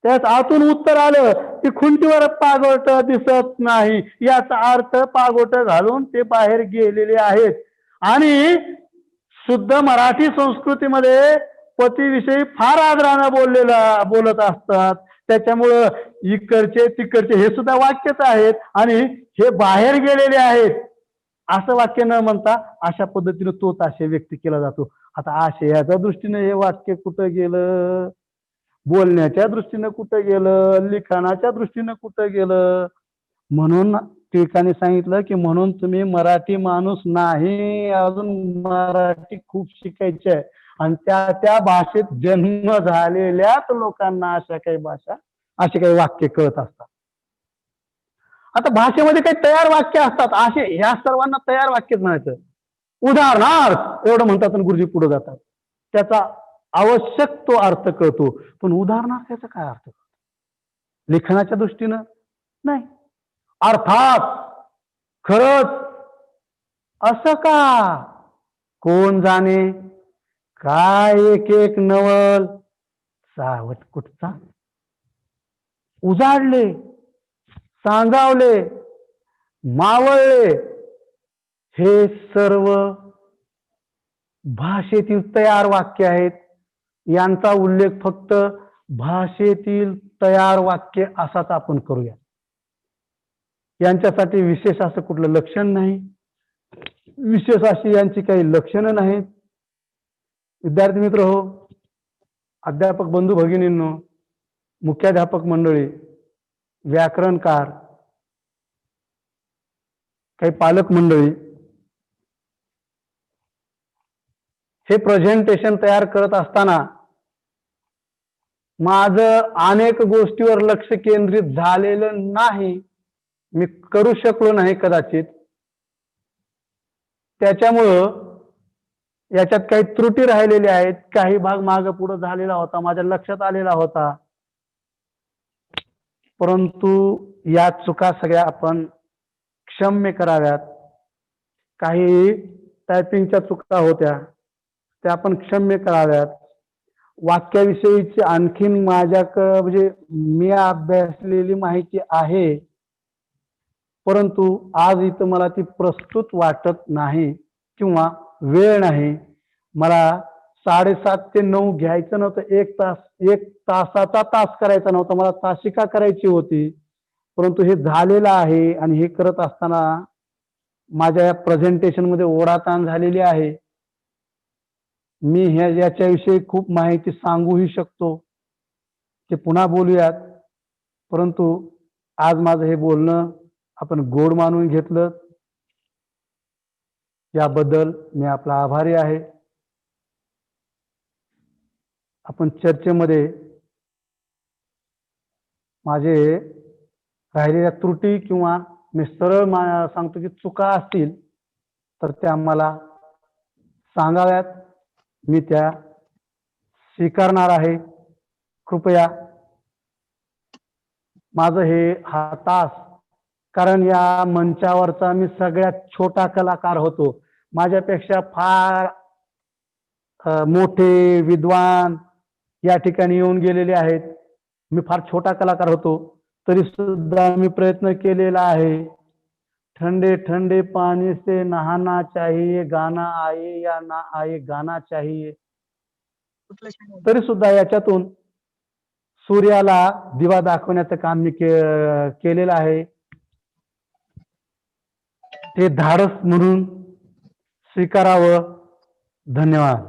त्यात आतून उत्तर आलं की खुंटीवर पागोट दिसत नाही. याचा अर्थ पागोट घालून ते बाहेर गेलेले आहेत. आणि शुद्ध मराठी संस्कृतीमध्ये पतीविषयी फार आदरानं बोलत असतात. त्याच्यामुळं इकडचे तिकडचे हे सुद्धा वाक्यच आहेत आणि हे बाहेर गेलेले आहेत असं वाक्य न म्हणता अशा पद्धतीने तोच आशय व्यक्त केला जातो. आता आशयाच्या दृष्टीने हे वाक्य कुठं गेलं, बोलण्याच्या दृष्टीने कुठं गेलं, लिखाणाच्या दृष्टीने कुठं गेलं. म्हणून टिळकाने सांगितलं की म्हणून तुम्ही मराठी माणूस नाही, अजून मराठी खूप शिकायची आहे. आणि त्या भाषेत जन्म झालेल्याच लोकांना अशा काही भाषा, असे काही वाक्य कळत असतात. आता भाषेमध्ये काही तयार वाक्य असतात, असे ह्या सर्वांना तयार वाक्यच म्हणायचं. उदाहरणार्थ एवढं म्हणतात आणि गुरुजी पुढे जातात, त्याचा आवश्यक तो अर्थ कळतो, पण उदाहरणार्थ याचा काय अर्थ कळतो, लेखनाच्या दृष्टीनं नाही. अर्थात खरंच असं का, कोण जाणे. काय एक एक नवल सावट कुठचा, उजाडले, सांजावले, मावळले, हे सर्व भाषेतील तयार वाक्य आहेत. यांचा उल्लेख फक्त भाषेतील तयार वाक्य असाच आपण करूया. यांच्यासाठी विशेष असं कुठलं लक्षण नाही, विशेष अशी यांची काही लक्षणं नाहीत. विद्यार्थी मित्र हो, अध्यापक बंधू भगिनींनो, मुख्याध्यापक मंडळी, व्याकरणकार, काही पालक मंडळी, हे प्रेझेंटेशन तयार करत असताना माझं अनेक गोष्टीवर लक्ष केंद्रित झालेलं नाही, मी करू शकलो नाही कदाचित. त्याच्यामुळं याच्यात काही त्रुटी राहिलेल्या आहेत, काही भाग मागं पुढं झालेला होता, माझ्या लक्षात आलेला होता. परंतु या चुका सगळ्या आपण क्षम्य कराव्यात. काही टायपिंगच्या चुका होत्या त्या आपण क्षम्य कराव्यात. वाक्याविषयीची आणखीन माझ्याकडे म्हणजे मी अभ्यासलेली माहिती आहे, परंतु आज इथं मला ती प्रस्तुत वाटत नाही किंवा वेळ नाही. मला 7:30 ते 9 घ्यायचं नव्हतं, एक तासाचा तास करायचा नव्हता, मला तासिका करायची होती. परंतु हे झालेलं आहे आणि हे करत असताना माझ्या या प्रेझेंटेशनमध्ये ओढाताण झालेली आहे. मी याच्याविषयी खूप माहिती सांगूही शकतो, ते पुन्हा बोलूयात. परंतु आज माझं हे बोलणं आपण गोड मानून घेतलं, याबद्दल मी आपला आभारी आहे. आपण चर्चेमध्ये माझे राहिलेल्या त्रुटी किंवा मी सरळ सांगतो की चुका असतील तर त्या मला सांगाव्यात, मी त्या स्वीकारणार आहे. कृपया माझं हा तास, कारण या मंचावरचा मी सगळ्यात छोटा कलाकार होतो. माझ्यापेक्षा फार मोठे विद्वान या ठिकाणी येऊन गेलेले आहेत. मी फार छोटा कलाकार होतो, तरी सुद्धा मी प्रयत्न केलेला आहे. ठंडे ठंडे पानी से नहाना चाहिए, गाना आए या ना आए गाना चाहिए. तरी सुद्धा याच्यातून सूर्याला दिवा दाखवण्याचं काम मी केलेलं आहे. ते धाडस म्हणून स्वीकारावं. धन्यवाद.